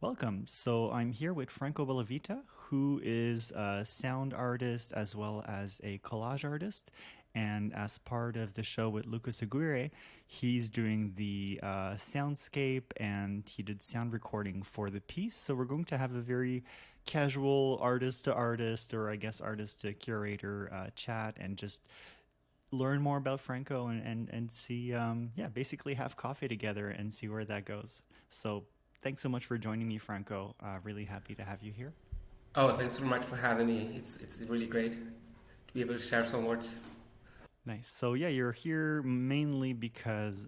Welcome. So I'm here with Franco Bellavita, who is a sound artist as well as a collage artist. And as part of the show with Lucas Aguirre, he's doing the soundscape and he did sound recording for the piece. So we're going to have a very casual artist to artist, or I guess artist to curator chat and just learn more about Franco and see, basically have coffee together and see where that goes. So thanks so much for joining me, Franco. Really happy to have you here. Oh, thanks so much for having me. It's really great to be able to share some words. Nice. So yeah, you're here mainly because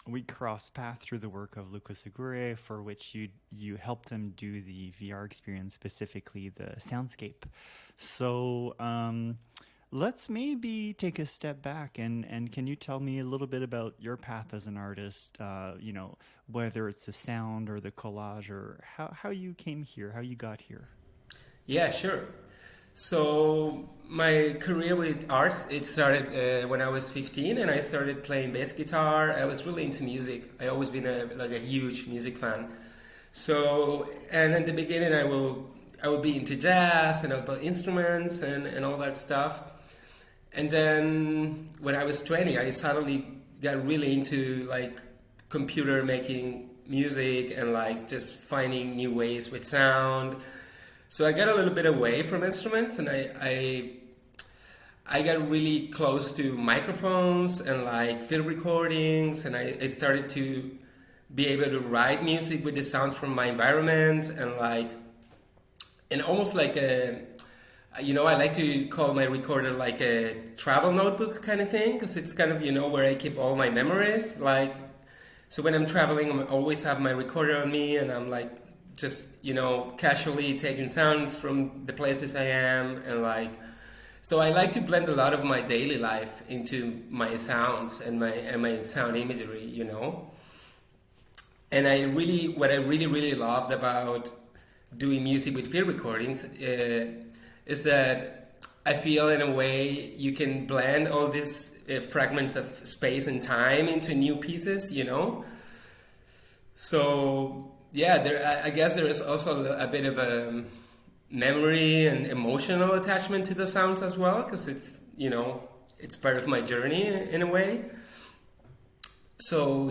we crossed paths through the work of Lucas Aguirre, for which you helped him do the VR experience, specifically the soundscape. So let's maybe take a step back and can you tell me a little bit about your path as an artist, whether it's the sound or the collage, or how you came here, how you got here? Yeah, sure. So my career with arts, it started when I was 15 and I started playing bass guitar. I was really into music. I always been a huge music fan. So, and in the beginning I would be into jazz and about instruments and all that stuff. And then when I was 20, I suddenly got really into like computer making music and like just finding new ways with sound. So I got a little bit away from instruments and I got really close to microphones and like field recordings, and I started to be able to write music with the sounds from my environment and almost like I like to call my recorder like a travel notebook kind of thing, because it's kind of, where I keep all my memories. Like, so when I'm traveling, I always have my recorder on me and I'm like, just, casually taking sounds from the places I am. And like, so I like to blend a lot of my daily life into my sounds and my sound imagery, And what I really loved about doing music with field recordings is that I feel in a way you can blend all these fragments of space and time into new pieces, So I guess there is also a bit of a memory and emotional attachment to the sounds as well, because it's part of my journey in a way. So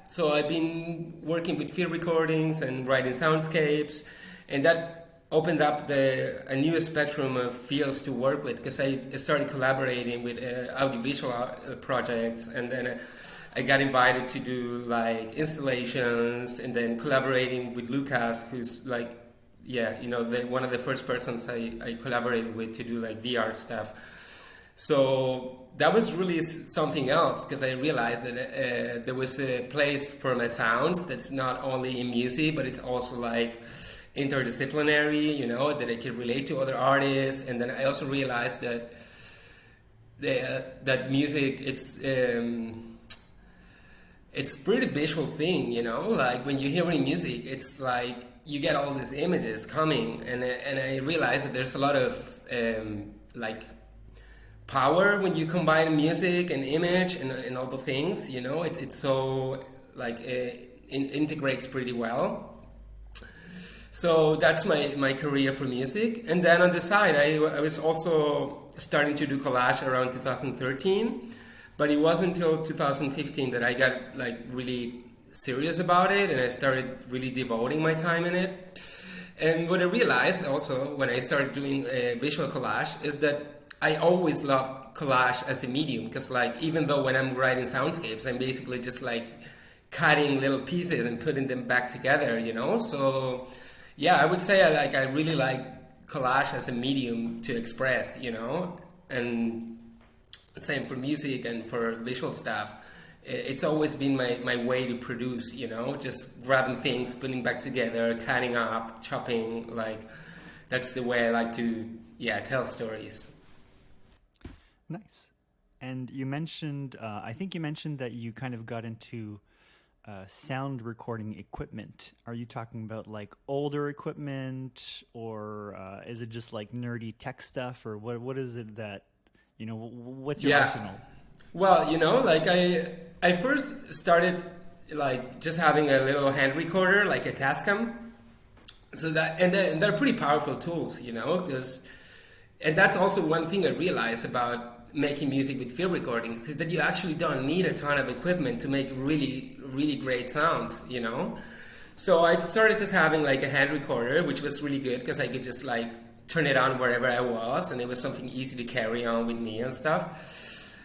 so I've been working with field recordings and writing soundscapes, and that opened up a new spectrum of fields to work with, because I started collaborating with audiovisual projects, and then I got invited to do like installations, and then collaborating with Lucas, who's like, one of the first persons I collaborated with to do like VR stuff. So that was really something else, because I realized that there was a place for my sounds that's not only in music, but it's also like interdisciplinary, that I could relate to other artists. And then I also realized that that music, it's pretty visual thing, like when you're hearing music, it's like you get all these images coming, and I realized that there's a lot of like power when you combine music and image and all the things, it's so like it integrates pretty well. So that's my career for music. And then on the side, I was also starting to do collage around 2013. But it wasn't until 2015 that I got like really serious about it, and I started really devoting my time in it. And what I realized also when I started doing visual collage is that I always loved collage as a medium, because like even though when I'm writing soundscapes, I'm basically just like cutting little pieces and putting them back together, So I would say I really like collage as a medium to express, and same for music and for visual stuff. It's always been my way to produce, just grabbing things, putting back together, cutting up, chopping, like that's the way I like to, tell stories. Nice. And you mentioned, I think you mentioned that you kind of got into sound recording equipment. Are you talking about like older equipment, or is it just like nerdy tech stuff, or what is it that, what's your arsenal? Well, like I first started like just having a little hand recorder, like a Tascam, So that, and they're pretty powerful tools, you know, because, and that's also one thing I realized about making music with field recordings, is that you actually don't need a ton of equipment to make really, really great sounds, you know. So I started just having like a hand recorder, which was really good because I could just like turn it on wherever I was, and it was something easy to carry on with me and stuff.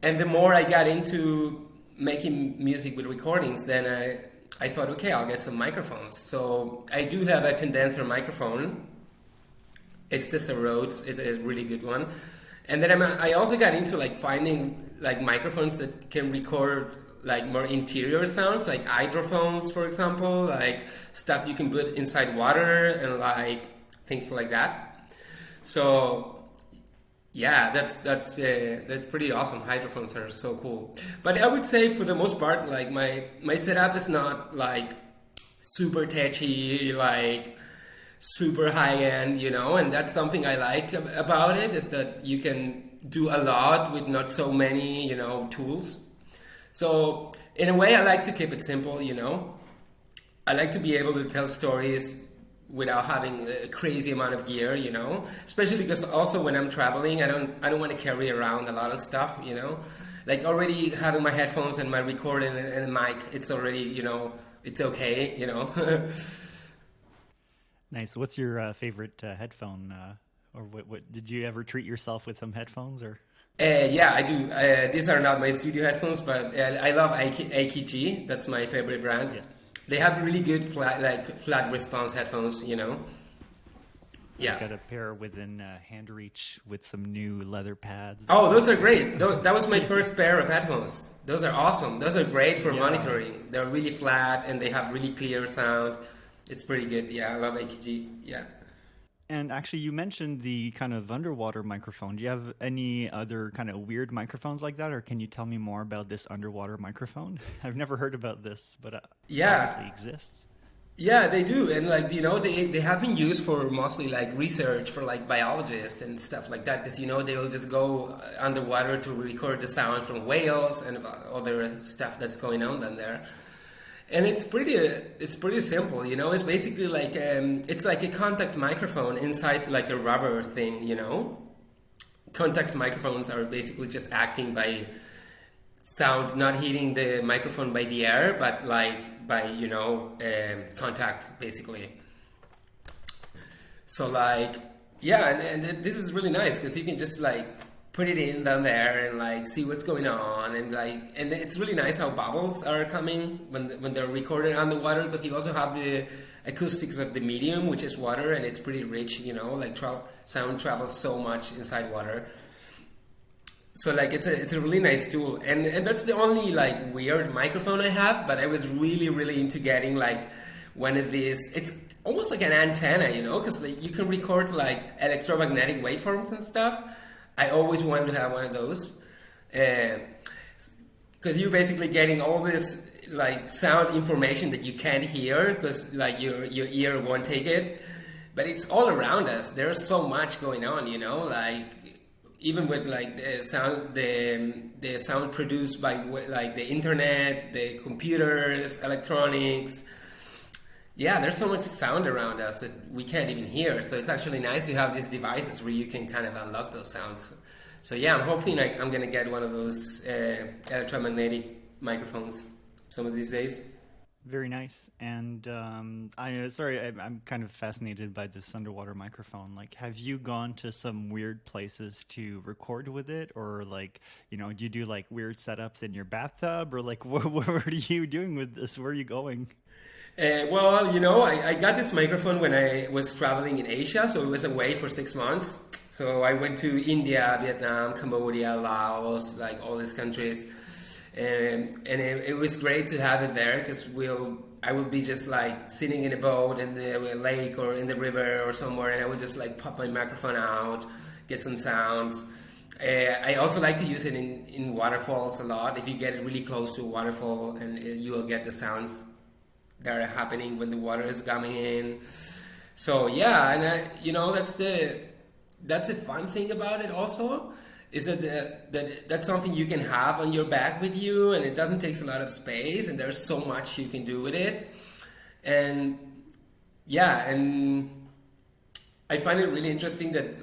And the more I got into making music with recordings, then I thought, okay, I'll get some microphones. So I do have a condenser microphone. It's just a Rhodes. It's a really good one. And then I also got into like finding like microphones that can record like more interior sounds, like hydrophones, for example, like stuff you can put inside water and like things like that. So yeah, that's pretty awesome. Hydrophones are so cool. But I would say for the most part, like my setup is not like super touchy, like super high end, you know, and that's something I like about it, is that you can do a lot with not so many, you know, tools. So in a way, I like to keep it simple, you know. I like to be able to tell stories without having a crazy amount of gear, you know. Especially because also when I'm traveling, I don't want to carry around a lot of stuff, you know. Like already having my headphones and my recording and a mic, it's already, you know, it's okay, you know. Nice. What's your favorite headphone? Or what did you ever treat yourself with some headphones or? Yeah, I do. These are not my studio headphones, but I love AKG. That's my favorite brand. Yes. They have really good flat response headphones, you know. Yeah. I got a pair within hand reach with some new leather pads. Oh, those are great. That was my first pair of headphones. Those are awesome. Those are great for monitoring. They're really flat and they have really clear sound. It's pretty good. Yeah, I love AKG. Yeah. And actually, you mentioned the kind of underwater microphone. Do you have any other kind of weird microphones like that, or can you tell me more about this underwater microphone? I've never heard about this, but obviously exists. Yeah, they do, and like, you know, they have been used for mostly like research for like biologists and stuff like that, because, you know, they'll just go underwater to record the sound from whales and other stuff that's going on down there. And it's pretty simple, you know. It's basically like it's like a contact microphone inside like a rubber thing, you know. Contact microphones are basically just acting by sound not hitting the microphone by the air, but like by, you know, contact basically. So like, yeah, and this is really nice because you can just like put it in down there and like see what's going on, and like, and it's really nice how bubbles are coming when they're recorded underwater, because you also have the acoustics of the medium, which is water, and it's pretty rich, you know, like sound travels so much inside water. So like it's a really nice tool, and that's the only like weird microphone I have, but I was really into getting like one of these. It's almost like an antenna, you know, because like you can record like electromagnetic waveforms and stuff. I always wanted to have one of those, because you're basically getting all this like sound information that you can't hear because like your ear won't take it, but it's all around us. There's so much going on, you know, like even with like the sound produced by like the internet, the computers, electronics. Yeah, there's so much sound around us that we can't even hear. So it's actually nice to have these devices where you can kind of unlock those sounds. So yeah, I'm hoping I'm going to get one of those electromagnetic microphones some of these days. Very nice. And I'm kind of fascinated by this underwater microphone. Like, have you gone to some weird places to record with it? Or like, you know, do you do like weird setups in your bathtub? Or like, what are you doing with this? Where are you going? Well, you know, I got this microphone when I was traveling in Asia, so it was away for 6 months. So I went to India, Vietnam, Cambodia, Laos, like all these countries. And it was great to have it there, because I would be just like sitting in a boat in the lake or in the river or somewhere, and I would just like pop my microphone out, get some sounds. I also like to use it in waterfalls a lot. If you get it really close to a waterfall, and you will get the sounds that are happening when the water is coming in. So yeah, and you know, that's the fun thing about it also, is that that's something you can have on your back with you, and it doesn't take a lot of space, and there's so much you can do with it. And yeah, and I find it really interesting that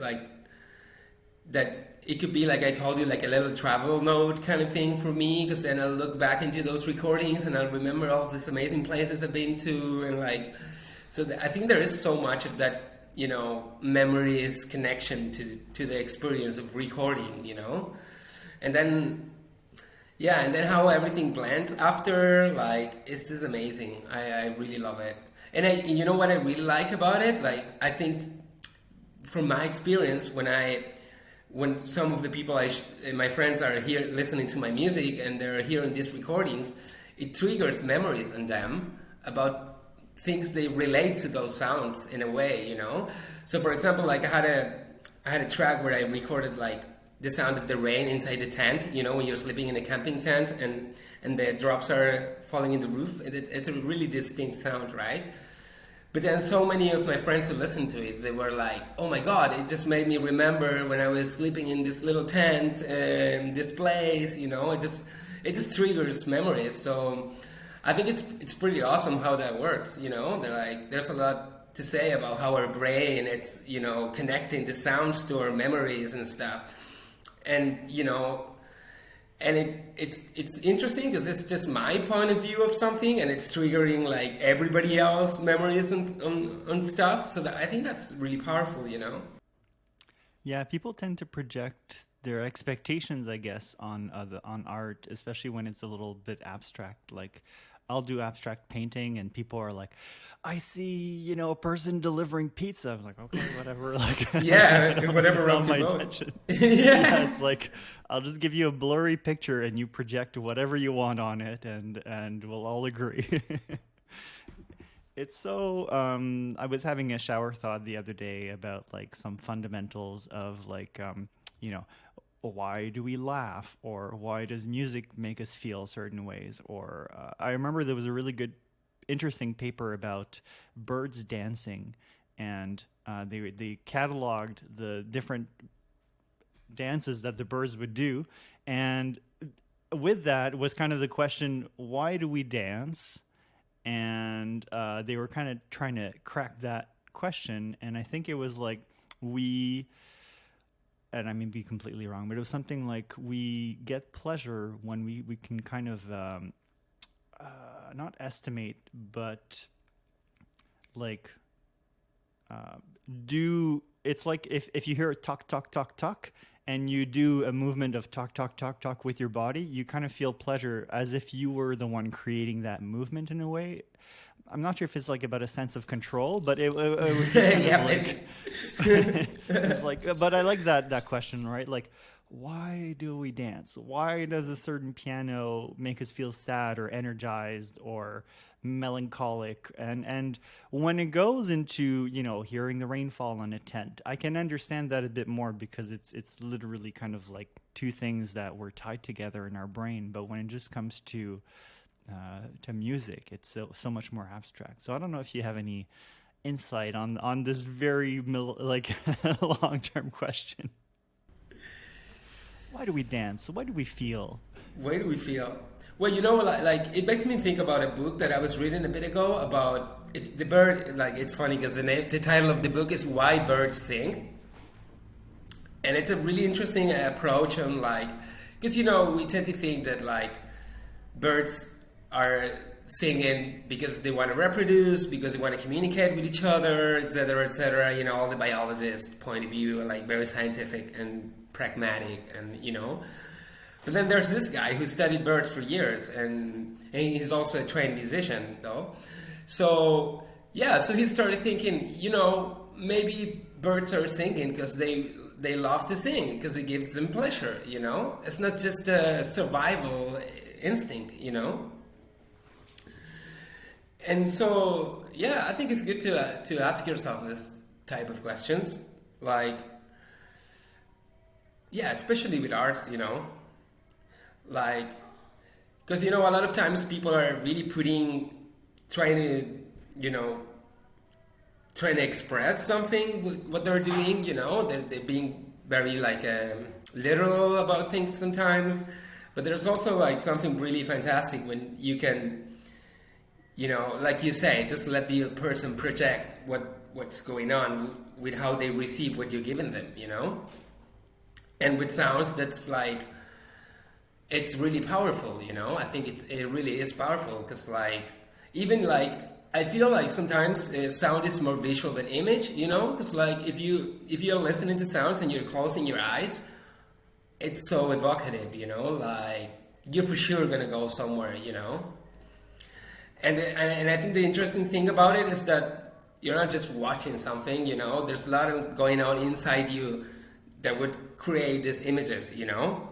it could be like I told you, like a little travel note kind of thing for me, because then I'll look back into those recordings and I'll remember all these amazing places I've been to, and like, so I think there is so much of that, you know, memories connection to the experience of recording, you know, and then yeah, and then how everything blends after, like, it's just amazing. I really love it, and you know what I really like about it, like, I think from my experience, when some of the people my friends are here listening to my music and they're hearing these recordings, it triggers memories in them about things they relate to those sounds in a way, you know. So for example, like I had a track where I recorded like the sound of the rain inside the tent, you know, when you're sleeping in a camping tent and the drops are falling in the roof. It's a really distinct sound, right? But then so many of my friends who listened to it, they were like, oh my God, it just made me remember when I was sleeping in this little tent, this place, you know, it just triggers memories. So I think it's pretty awesome how that works, you know. They're like, there's a lot to say about how our brain, it's, you know, connecting the sounds to our memories and stuff. And, you know, and it's interesting because it's just my point of view of something, and it's triggering like everybody else's memories on stuff. So I think that's really powerful, you know. Yeah, people tend to project their expectations, I guess, on art, especially when it's a little bit abstract. Like, I'll do abstract painting, and people are like, "I see, you know, a person delivering pizza." I'm like, "Okay, whatever." Like, yeah, whatever it's else on my you want. attention. Yeah. Yeah, it's like I'll just give you a blurry picture, and you project whatever you want on it, and we'll all agree. It's so I was having a shower thought the other day about like some fundamentals of like you know, why do we laugh, or why does music make us feel certain ways, or I remember there was a really good interesting paper about birds dancing, and they cataloged the different dances that the birds would do, and with that was kind of the question, why do we dance? And they were kind of trying to crack that question, and I think it was like and I may be completely wrong, but it was something like we get pleasure when we can kind of not estimate, but like it's like if you hear a talk talk talk talk and you do a movement of talk talk talk talk with your body, you kind of feel pleasure as if you were the one creating that movement in a way. I'm not sure if it's like about a sense of control, but it was just Yeah, like, it's like, but I like that question, right? Like, why do we dance? Why does a certain piano make us feel sad or energized or melancholic? And when it goes into, you know, hearing the rainfall on a tent, I can understand that a bit more because it's literally kind of like two things that were tied together in our brain. But when it just comes to music, it's so much more abstract. So I don't know if you have any insight on this very long-term question. Why do we dance? Why do we feel? Why do we feel? Well, you know, like it makes me think about a book that I was reading a bit ago about the bird. Like, it's funny because the title of the book is "Why Birds Sing," and it's a really interesting approach on like, because you know we tend to think that like birds are singing because they want to reproduce, because they want to communicate with each other, etc., etc. You know, all the biologist point of view, like very scientific and pragmatic, and you know. But then there's this guy who studied birds for years, and he's also a trained musician, though. So yeah, so he started thinking, you know, maybe birds are singing because they love to sing because it gives them pleasure. You know, it's not just a survival instinct, you know. And so, yeah, I think it's good to ask yourself this type of questions, like, yeah, especially with arts, you know, like, because, you know, a lot of times people are really trying to express something with what they're doing, you know, they're being very, like, literal about things sometimes, but there's also, like, something really fantastic when you can you know, like you say, just let the person project what's going on with how they receive what you're giving them, you know. And with sounds, that's like, it's really powerful, you know. I think it really is powerful, because like, even like, I feel like sometimes sound is more visual than image, you know, because like if you're listening to sounds and you're closing your eyes, it's so evocative, you know, like you're for sure gonna go somewhere, you know. And I think the interesting thing about it is that you're not just watching something, you know. There's a lot of going on inside you that would create these images, you know,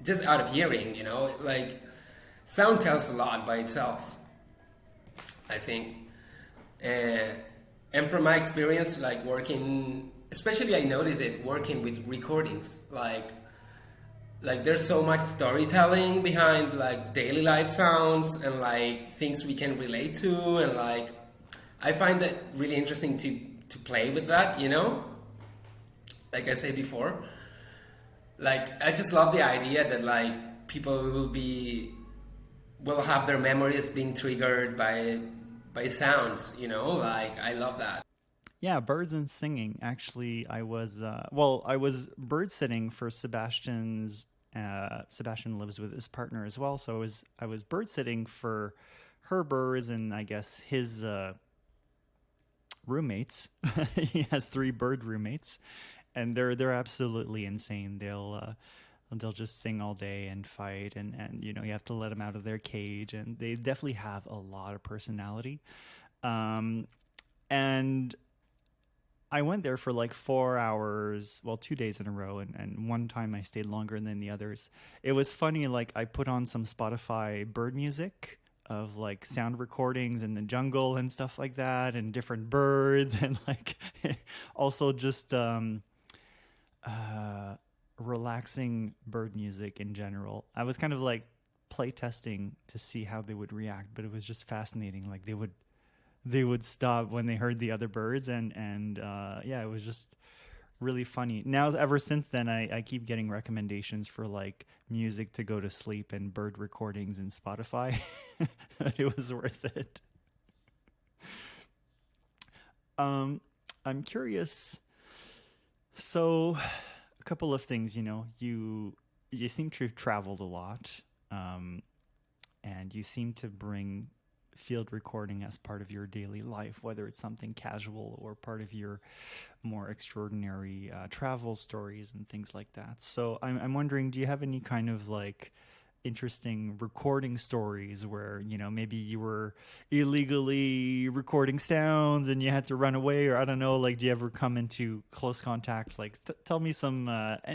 just out of hearing, you know. Like sound tells a lot by itself, I think. And from my experience, like working, especially I notice it working with recordings, like there's so much storytelling behind like daily life sounds and like things we can relate to, and like I find that really interesting to play with that, you know. Like I said before, like I just love the idea that like people will have their memories being triggered by sounds, you know. Like I love that. Yeah, birds and singing. Actually, I was bird sitting for Sebastian's. Sebastian lives with his partner as well, so I was bird sitting for her birds and I guess his roommates. He has 3 bird roommates, and they're absolutely insane. They'll just sing all day and fight, and you know, you have to let them out of their cage, and they definitely have a lot of personality. And I went there for like 4 hours, well, 2 days in a row, and one time I stayed longer than the others. It was funny, like I put on some Spotify bird music of like sound recordings in the jungle and stuff like that, and different birds, and like also just relaxing bird music in general. I was kind of like play testing to see how they would react, but it was just fascinating. Like they would stop when they heard the other birds, and yeah, it was just really funny. Now, ever since then, I keep getting recommendations for like music to go to sleep and bird recordings in Spotify. It was worth it. I'm curious. So, a couple of things, you know, you seem to have traveled a lot, and you seem to bring field recording as part of your daily life, whether it's something casual or part of your more extraordinary travel stories and things like that. So I'm wondering, do you have any kind of like interesting recording stories where, you know, maybe you were illegally recording sounds and you had to run away, or I don't know, like do you ever come into close contact? Like tell me some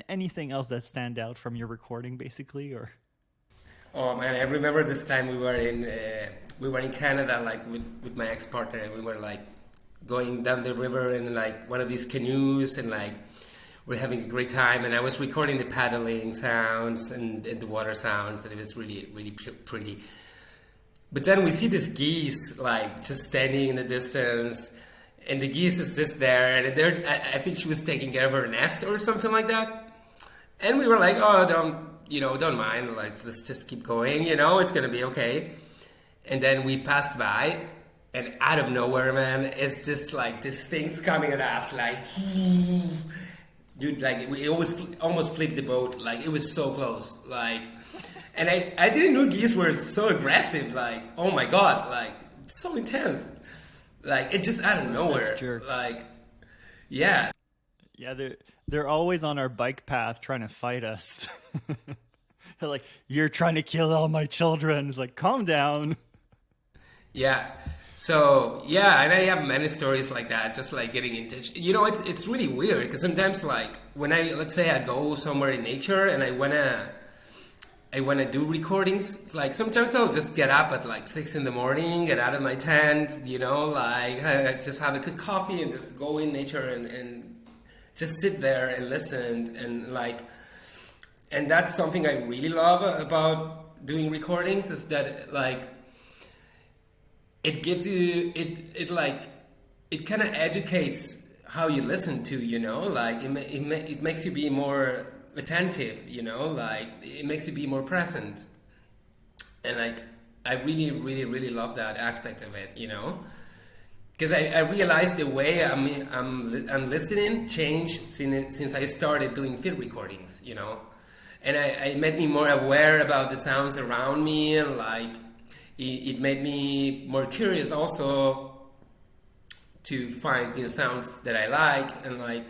anything else that stand out from your recording basically, or Oh man, I remember this time we were in Canada, like with my ex-partner, and we were like going down the river in like one of these canoes, and like we're having a great time, and I was recording the paddling sounds and the water sounds, and it was really, really pretty. But then we see this geese like just standing in the distance, and the geese is just there, and I think she was taking care of her nest or something like that. And we were like, oh, don't mind, like let's just keep going, you know, it's gonna be okay. And then we passed by, and out of nowhere, man, it's just like this thing's coming at us, like, dude, like we almost flipped the boat, like it was so close, like, and I didn't know geese were so aggressive, like, oh my god, like it's so intense, like it just out of nowhere, like, yeah, they're always on our bike path trying to fight us. They're like, you're trying to kill all my children. It's like, calm down. Yeah. So, yeah, and I have many stories like that, just like getting into, you know, it's really weird because sometimes like when let's say I go somewhere in nature and I wanna do recordings, like sometimes I'll just get up at like 6 a.m, get out of my tent, you know, like just have a good coffee and just go in nature and just sit there and listen, and like, and that's something I really love about doing recordings, is that like it gives you it kind of educates how you listen to, you know, like it makes you be more attentive, you know, like it makes you be more present, and like I really, really, really love that aspect of it, because I realized the way I'm listening changed since I started doing field recordings, and it made me more aware about the sounds around me, and like it made me more curious also to find new sounds that I like, and like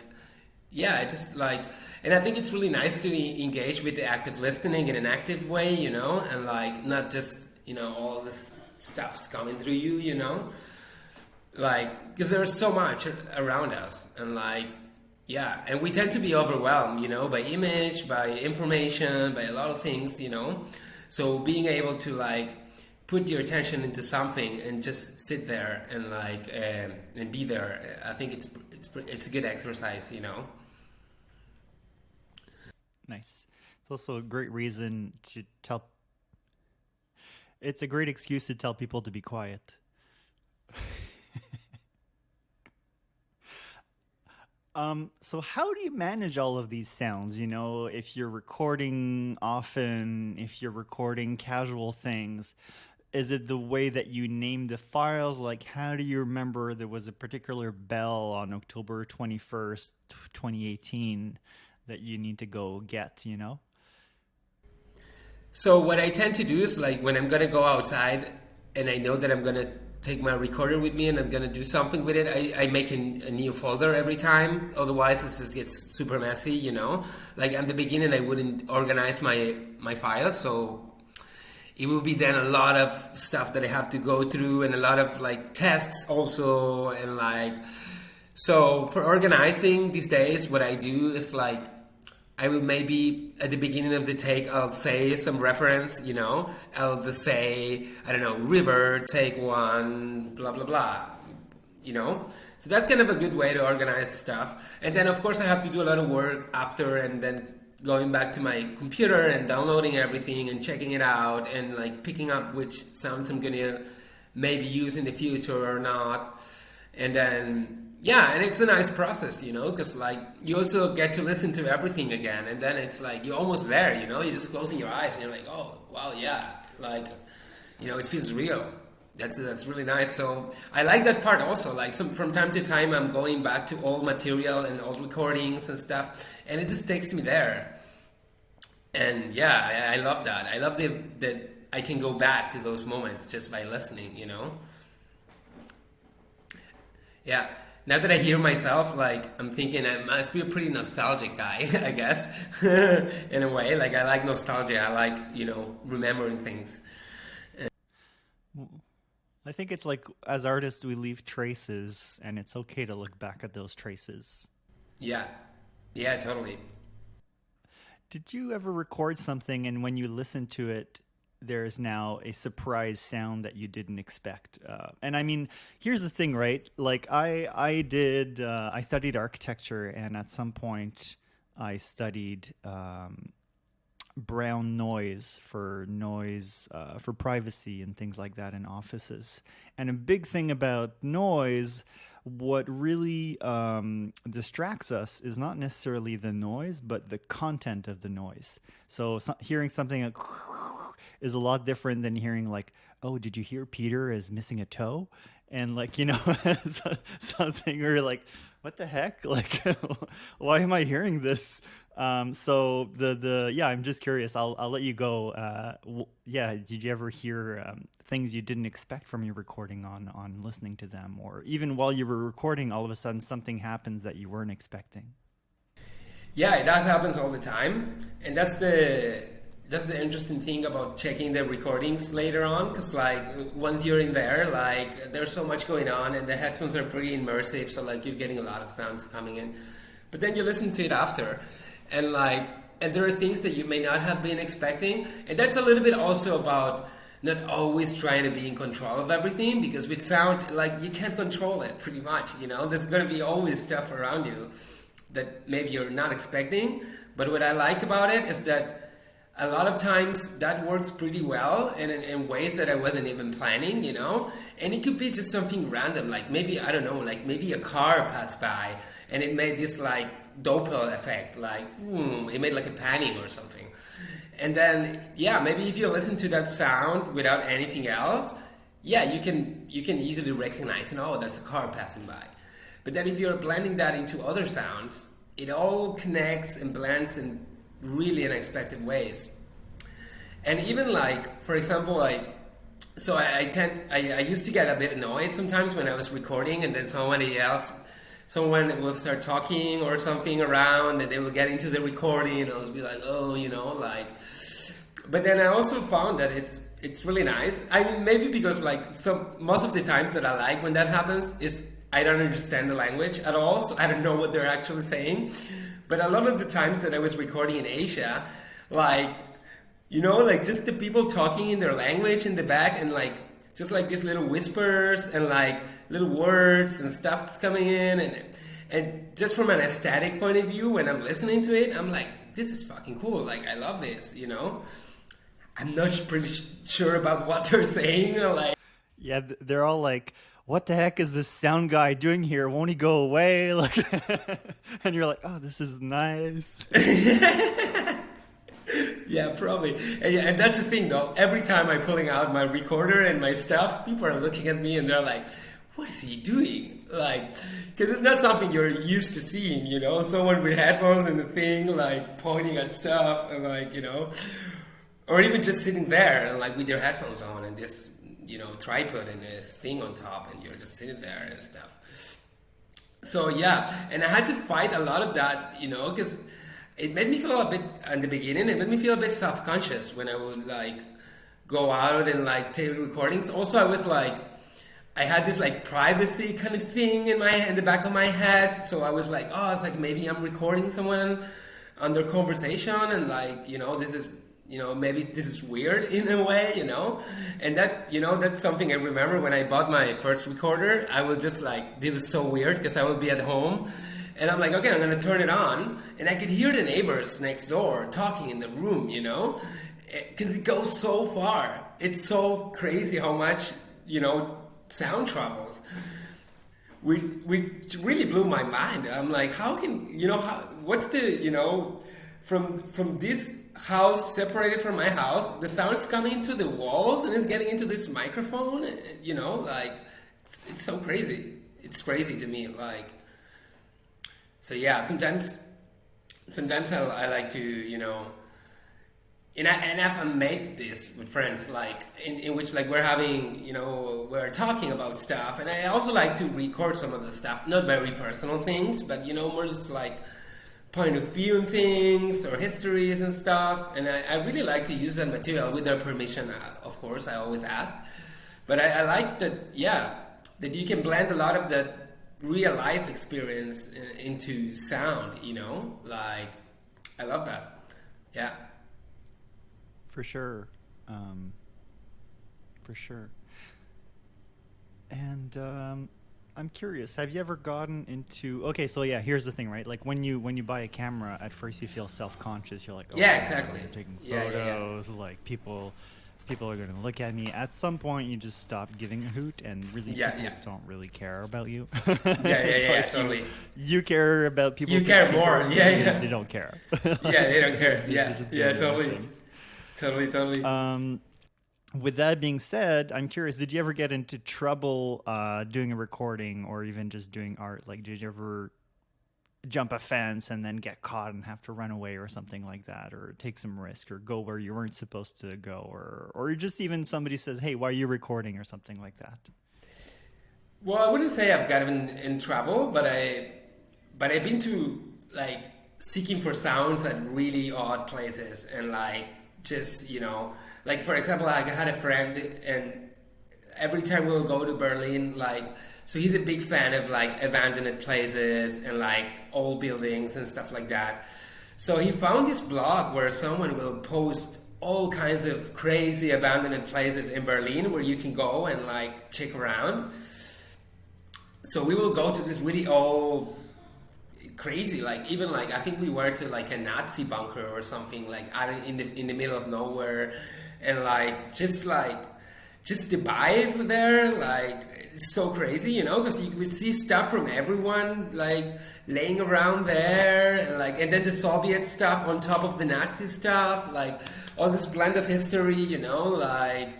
just like, and I think it's really nice to engage with the active listening in an active way, and like not just all this stuff's coming through you, like, because there's so much around us, and like, and we tend to be overwhelmed, by image, by information, by a lot of things, so being able to like put your attention into something and just sit there and like and be there, I think it's a good exercise, Nice. It's also a great reason to tell. It's a great excuse to tell people to be quiet. So how do you manage all of these sounds? If you're recording often, if you're recording casual things, is it the way that you name the files? Like, how do you remember there was a particular bell on October 21st, 2018 that you need to go get, So what I tend to do is like when I'm going to go outside and I know that I'm going to take my recorder with me and I'm going to do something with it, I make a new folder every time. Otherwise, it just gets super messy, Like at the beginning, I wouldn't organize my files. So it will be then a lot of stuff that I have to go through and a lot of like tests also. And like, so for organizing these days, what I do is like, I will maybe at the beginning of the take, I'll say some reference, I'll just say, I don't know, river, take one, blah, blah, blah, So that's kind of a good way to organize stuff. And then, of course, I have to do a lot of work after and then going back to my computer and downloading everything and checking it out and like picking up which sounds I'm going to maybe use in the future or not. And then, and it's a nice process, because like you also get to listen to everything again, and then it's like you're almost there, you're just closing your eyes and you're like, oh wow, like it feels real. That's really nice. So I like that part also. Like from time to time, I'm going back to old material and old recordings and stuff, and it just takes me there. And I love that. I love that I can go back to those moments just by listening, Yeah. Now that I hear myself, like, I'm thinking I must be a pretty nostalgic guy, I guess, in a way. Like, I like nostalgia. I like, remembering things. I think it's like, as artists, we leave traces, and it's okay to look back at those traces. Yeah, totally. Did you ever record something, and when you listen to it, there's now a surprise sound that you didn't expect? And I mean, here's the thing, right? Like I studied architecture, and at some point I studied brown noise for privacy and things like that in offices. And a big thing about noise, what really distracts us is not necessarily the noise, but the content of the noise. So hearing something like is a lot different than hearing like, oh, did you hear Peter is missing a toe? And like, something, or like, what the heck? Like, why am I hearing this? So I'm just curious. I'll let you go. Did you ever hear things you didn't expect from your recording on listening to them, or even while you were recording, all of a sudden something happens that you weren't expecting? Yeah, that happens all the time, and that's the interesting thing about checking the recordings later on, because like once you're in there, like there's so much going on, and the headphones are pretty immersive, so like you're getting a lot of sounds coming in. But then you listen to it after, and there are things that you may not have been expecting, and that's a little bit also about not always trying to be in control of everything, because with sound, like you can't control it pretty much. There's going to be always stuff around you that maybe you're not expecting. But what I like about it is that a lot of times that works pretty well in ways that I wasn't even planning, you know? And it could be just something random, like maybe, I don't know, like maybe a car passed by and it made this like Doppel effect, like it made like a panning or something. And then, yeah, maybe if you listen to that sound without anything else, yeah, you can easily recognize, oh, that's a car passing by. But then if you're blending that into other sounds, it all connects and blends in really unexpected ways. And even like, for example, like, so I used to get a bit annoyed sometimes when I was recording and then someone will start talking or something around and they will get into the recording and I'll be like, oh, you know, like, but then I also found that it's really nice. I mean, maybe because like most of the times that I like when that happens is I don't understand the language at all, so I don't know what they're actually saying. But a lot of the times that I was recording in Asia, like, you know, like just the people talking in their language in the back and like, just like these little whispers and like little words and stuff's coming in. And just from an aesthetic point of view, when I'm listening to it, I'm like, this is fucking cool. Like, I love this, you know? I'm not pretty sure about what they're saying. Like, yeah, they're all like, what the heck is this sound guy doing here? Won't he go away? Like, and you're like, oh, this is nice. Yeah, probably. And that's the thing, though. Every time I'm pulling out my recorder and my stuff, people are looking at me and they're like, what is he doing? Like, because it's not something you're used to seeing, you know? Someone with headphones and the thing, like, pointing at stuff and, like, you know? Or even just sitting there and, like, with your headphones on and this, you know, tripod and this thing on top and you're just sitting there and stuff. So, yeah. And I had to fight a lot of that, you know, because it made me feel a bit, in the beginning, it made me feel a bit self-conscious when I would, like, go out and, like, take recordings. Also, I was, like, I had this, like, privacy kind of thing in the back of my head. So I was like, oh, it's like maybe I'm recording someone on their conversation and, like, you know, this is, you know, maybe this is weird in a way, you know? And that, you know, that's something I remember when I bought my first recorder. I was just, like, this is so weird because I would be at home. And I'm like, okay, I'm going to turn it on. And I could hear the neighbors next door talking in the room, you know? Because it goes so far. It's so crazy how much, you know, sound travels. Which really blew my mind. I'm like, how can, you know, what's the, you know, from this house separated from my house, the sound's coming into the walls and it's getting into this microphone, you know, like, it's so crazy. It's crazy to me, like. So yeah, sometimes I like to, you know, and I've made this with friends, like in which like we're having, you know, we're talking about stuff, and I also like to record some of the stuff, not very personal things, but you know, more just like point of view and things or histories and stuff, and I really like to use that material with their permission, of course. I always ask, but I like that, yeah, that you can blend a lot of that real life experience into sound, you know, like I love that. Yeah, for sure. For sure. And I'm curious, have you ever gotten into, okay, so yeah, here's the thing, right? Like when you buy a camera, at first you feel self-conscious. You're like, oh, yeah, exactly. You're taking photos, like people are going to look at me. At some point, you just stop giving a hoot, and really people don't really care about you. Yeah, totally. You care about people. You care more. Yeah. They don't care. Yeah, they don't care. Yeah, totally. With that being said, I'm curious, did you ever get into trouble doing a recording or even just doing art? Like, did you ever jump a fence and then get caught and have to run away or something like that, or take some risk or go where you weren't supposed to go, or just even somebody says, hey, why are you recording, or something like that? Well, I wouldn't say I've gotten in trouble, but I've been to like seeking for sounds at really odd places, and like just, you know, like for example, like I had a friend, and every time we'll go to Berlin, like, so he's a big fan of like abandoned places and like old buildings and stuff like that. So he found this blog where someone will post all kinds of crazy abandoned places in Berlin where you can go and like check around. So we will go to this really old, crazy. Like even like I think we were to like a Nazi bunker or something like out in the middle of nowhere, and just the vibe there, like it's so crazy, you know, because you would see stuff from everyone like laying around there, and then the Soviet stuff on top of the Nazi stuff, like all this blend of history, you know, like.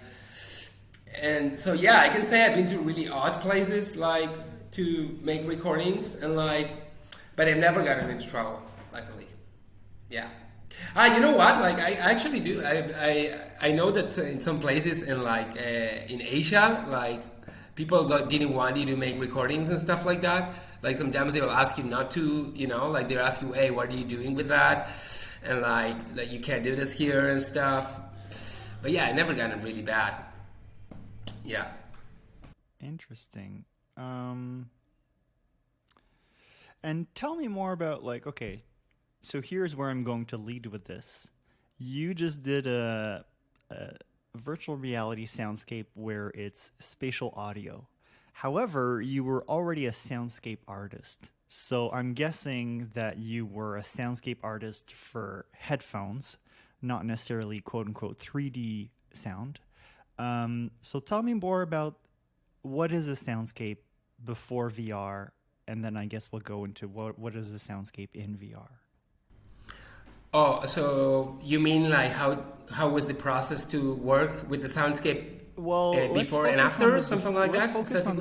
And so yeah, I can say I've been to really odd places like to make recordings and but I've never gotten into trouble, luckily. Yeah. You know what? Like I actually do. I know that in some places in in Asia, like people didn't want you to make recordings and stuff like that. Like sometimes they will ask you not to, you know, like they'll ask you, hey, what are you doing with that? And like you can't do this here and stuff. But yeah, I never gotten really bad. Yeah. Interesting. And tell me more about okay, so here's where I'm going to lead with this. You just did a virtual reality soundscape where it's spatial audio. However, you were already a soundscape artist. So I'm guessing that you were a soundscape artist for headphones, not necessarily quote unquote 3D sound. So tell me more about what is a soundscape before VR, and then I guess we'll go into what is a soundscape in VR. Oh, so you mean like how was the process to work with the soundscape before and after, or something like that?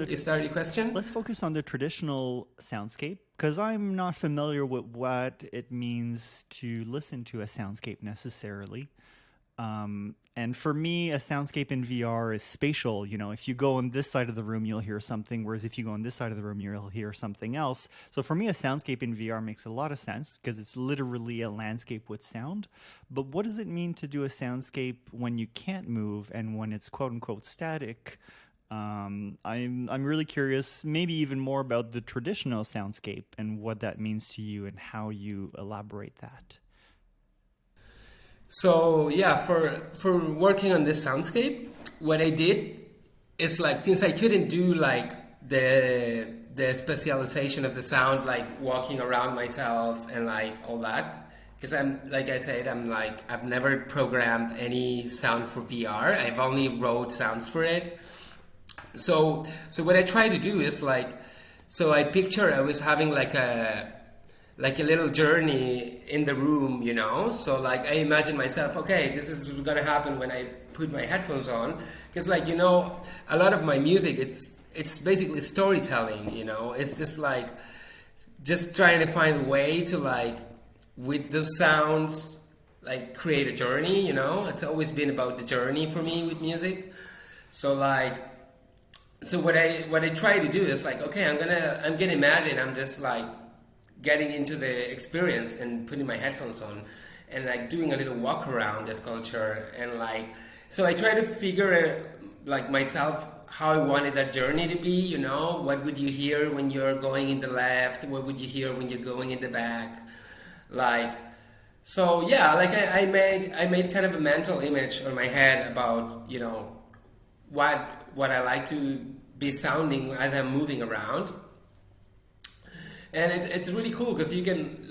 Is that your question? Let's focus on the traditional soundscape, because I'm not familiar with what it means to listen to a soundscape necessarily. And for me, a soundscape in VR is spatial. You know, if you go on this side of the room, you'll hear something, whereas if you go on this side of the room, you'll hear something else. So for me, a soundscape in VR makes a lot of sense because it's literally a landscape with sound. But what does it mean to do a soundscape when you can't move and when it's quote unquote static? I'm really curious, maybe even more about the traditional soundscape and what that means to you and how you elaborate that. So yeah, for working on this soundscape, what I did is since I couldn't do the specialization of the sound, like walking around myself and all that, because I've never programmed any sound for VR. I've only wrote sounds for it. So what I try to do is so I picture I was having a little journey in the room, you know. So I imagine myself, okay, this is what's gonna happen when I put my headphones on, because you know, a lot of my music, it's basically storytelling, you know. It's just trying to find a way to with the sounds create a journey, you know. It's always been about the journey for me with music. So so what I try to do is okay, I'm gonna imagine I'm just getting into the experience and putting my headphones on and doing a little walk around the sculpture, and so I try to figure myself how I wanted that journey to be, you know. What would you hear when you're going in the left? What would you hear when you're going in the back? So yeah, I made kind of a mental image on my head about, you know, what I like to be sounding as I'm moving around. And it's really cool because you can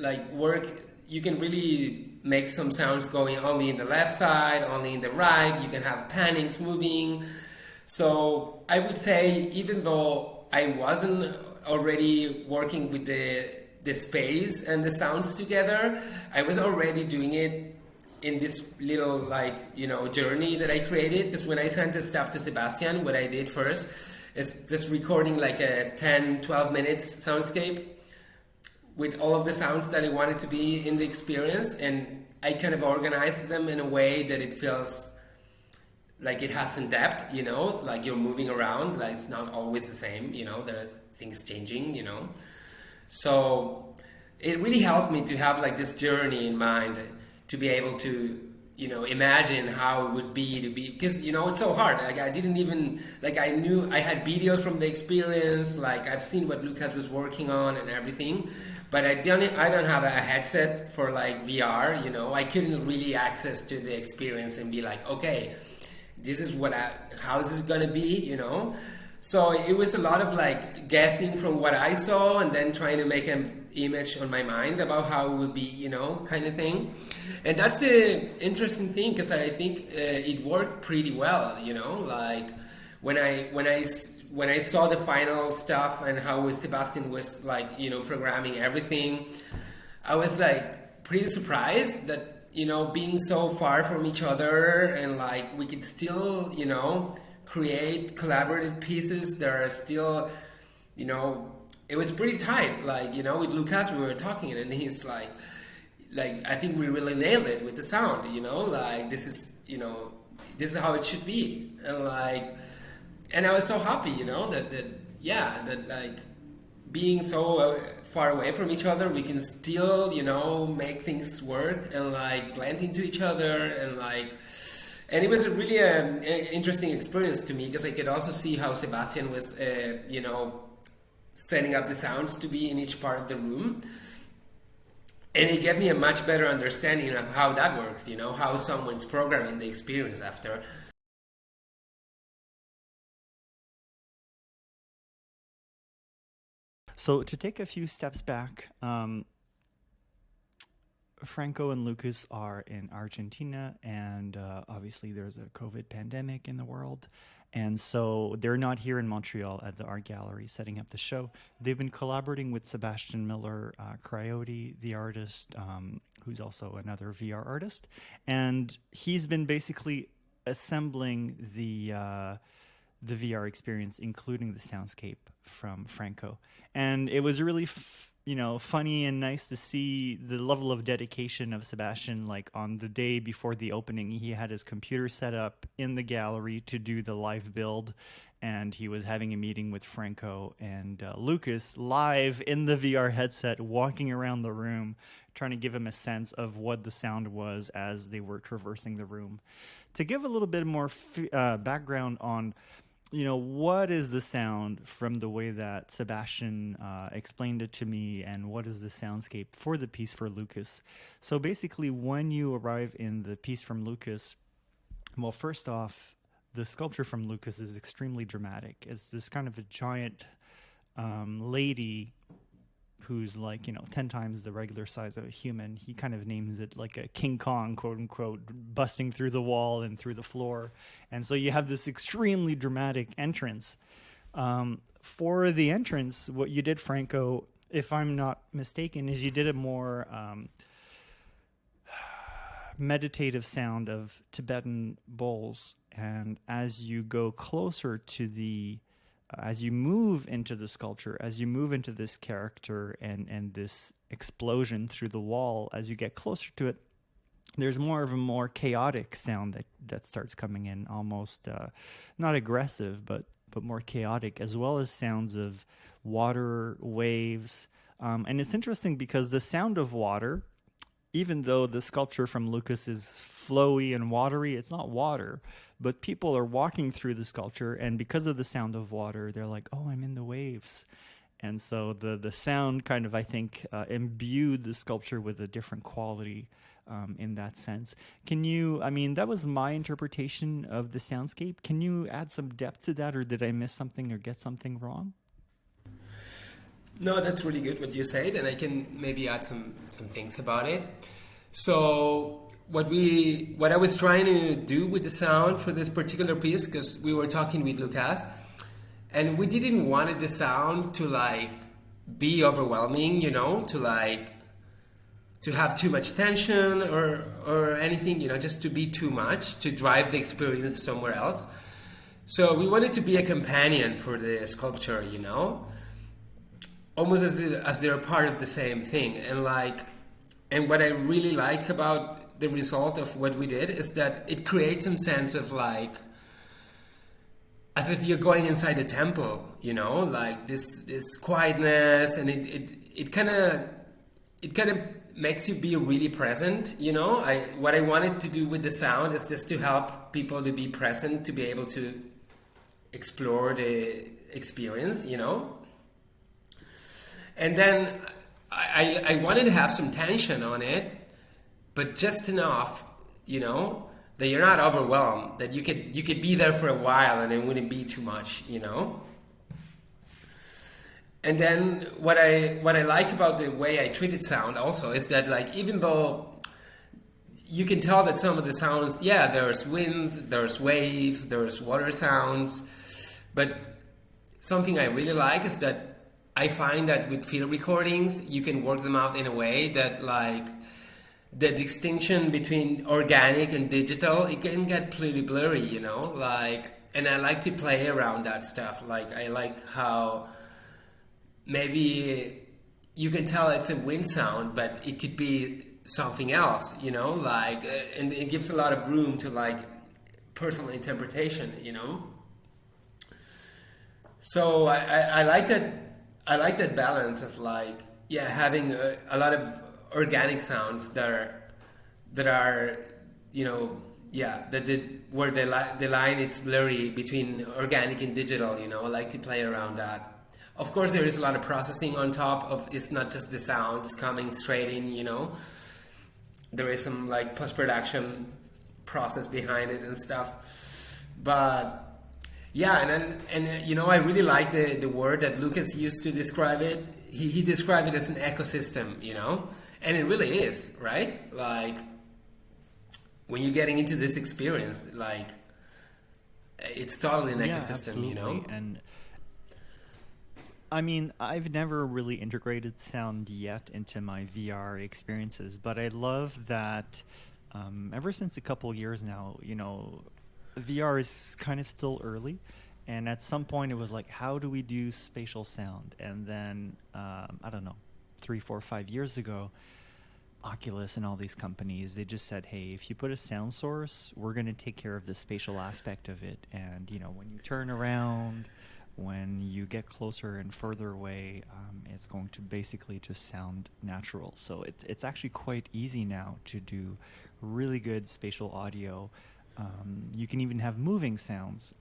you can really make some sounds going only in the left side, only in the right. You can have pannings moving. So I would say, even though I wasn't already working with the space and the sounds together, I was already doing it in this little you know, journey that I created. Because when I sent the stuff to Sebastian, what I did first is just recording a 10-12 minutes soundscape with all of the sounds that I wanted to be in the experience, and I kind of organized them in a way that it feels like it has some depth, you know, you're moving around, it's not always the same, you know, there are things changing, you know. So it really helped me to have this journey in mind, to be able to, you know, imagine how it would be to be, because, you know, it's so hard. I didn't even, I knew I had videos from the experience, I've seen what Lucas was working on and everything, but I don't have a headset for VR, you know. I couldn't really access to the experience and be okay, this is how this is gonna be, you know. So it was a lot of like guessing from what I saw and then trying to make an image on my mind about how it would be, you know, kind of thing. And that's the interesting thing, because I think it worked pretty well, you know, like when I saw the final stuff and how Sebastian was like, you know, programming everything, I was like pretty surprised that, you know, being so far from each other and like we could still, you know, create collaborative pieces that are still, you know, it was pretty tight. Like, you know, with Lucas we were talking and he's like I think we really nailed it with the sound, you know, like this is, you know, this is how it should be. And like, and I was so happy, you know, that like being so far away from each other, we can still, you know, make things work and like blend into each other and like. And it was a really interesting experience to me, because I could also see how Sebastian was, you know, setting up the sounds to be in each part of the room. And it gave me a much better understanding of how that works, you know, how someone's programming the experience after. So to take a few steps back, Franco and Lucas are in Argentina, and obviously there's a COVID pandemic in the world. And so they're not here in Montreal at the art gallery setting up the show. They've been collaborating with Sebastian Miller Criotti, the artist, who's also another VR artist. And he's been basically assembling the VR experience, including the soundscape from Franco. And it was really you know, funny and nice to see the level of dedication of Sebastian. Like on the day before the opening, he had his computer set up in the gallery to do the live build, and he was having a meeting with Franco and Lucas live in the VR headset, walking around the room, trying to give him a sense of what the sound was as they were traversing the room. To give a little bit more background on, you know, what is the sound from the way that Sebastian explained it to me, and what is the soundscape for the piece for Lucas. So basically, when you arrive in the piece from Lucas, well, first off, the sculpture from Lucas is extremely dramatic. It's this kind of a giant lady who's like, you know, 10 times the regular size of a human. He kind of names it like a King Kong, quote unquote, busting through the wall and through the floor. And so you have this extremely dramatic entrance. For the entrance, what you did, Franco, if I'm not mistaken, is you did a more meditative sound of Tibetan bowls. And as you go closer to the as you move into the sculpture, as you move into this character and this explosion through the wall, as you get closer to it, there's more of a more chaotic sound that starts coming in, almost not aggressive, but more chaotic, as well as sounds of water, waves. And it's interesting because the sound of water, even though the sculpture from Lucas is flowy and watery, it's not water. But people are walking through the sculpture, and because of the sound of water, they're like, oh, I'm in the waves. And so the sound kind of, I think, imbued the sculpture with a different quality in that sense. Can you, I mean, that was my interpretation of the soundscape. Can you add some depth to that, or did I miss something or get something wrong? No, that's really good what you said, and I can maybe add some things about it. So what I was trying to do with the sound for this particular piece, because we were talking with Lucas, and we didn't want the sound to like be overwhelming, you know, to have too much tension or anything, you know, just to be too much, to drive the experience somewhere else. So we wanted to be a companion for the sculpture, you know, almost as they're part of the same thing. And what I really like about the result of what we did is that it creates some sense of like, as if you're going inside a temple, you know, like this quietness, and it kind of makes you be really present, you know. What I wanted to do with the sound is just to help people to be present, to be able to explore the experience, you know. And then I wanted to have some tension on it, but just enough, you know, that you're not overwhelmed, that you could be there for a while and it wouldn't be too much, you know. And then what I like about the way I treated sound also is that like even though you can tell that some of the sounds, yeah, there's wind, there's waves, there's water sounds, but something I really like is that I find that with field recordings you can work them out in a way that like the distinction between organic and digital, it can get pretty blurry, you know, like, and I like to play around that stuff. Like I like how maybe you can tell it's a wind sound, but it could be something else, you know, like, and it gives a lot of room to like personal interpretation, you know. So I like that. I like that balance of like, yeah, having a lot of organic sounds that are, you know, yeah, where the line it's blurry between organic and digital, you know. I like to play around that. Of course, there is a lot of processing on top of. It's not just the sounds coming straight in, you know. There is some like post-production process behind it and stuff, but yeah, and you know, I really like the word that Lucas used to describe it. He described it as an ecosystem, you know, and it really is, right? Like when you're getting into this experience, like it's totally an ecosystem, absolutely. you know. And I mean, I've never really integrated sound yet into my VR experiences, but I love that ever since a couple years now, you know, VR is kind of still early. And at some point it was like, how do we do spatial sound? And then, I don't know, 3, 4, 5 years ago, Oculus and all these companies, they just said, hey, if you put a sound source, we're going to take care of the spatial aspect of it. And, you know, when you turn around, when you get closer and further away, it's going to basically just sound natural. So it's actually quite easy now to do really good spatial audio. You can even have moving sounds,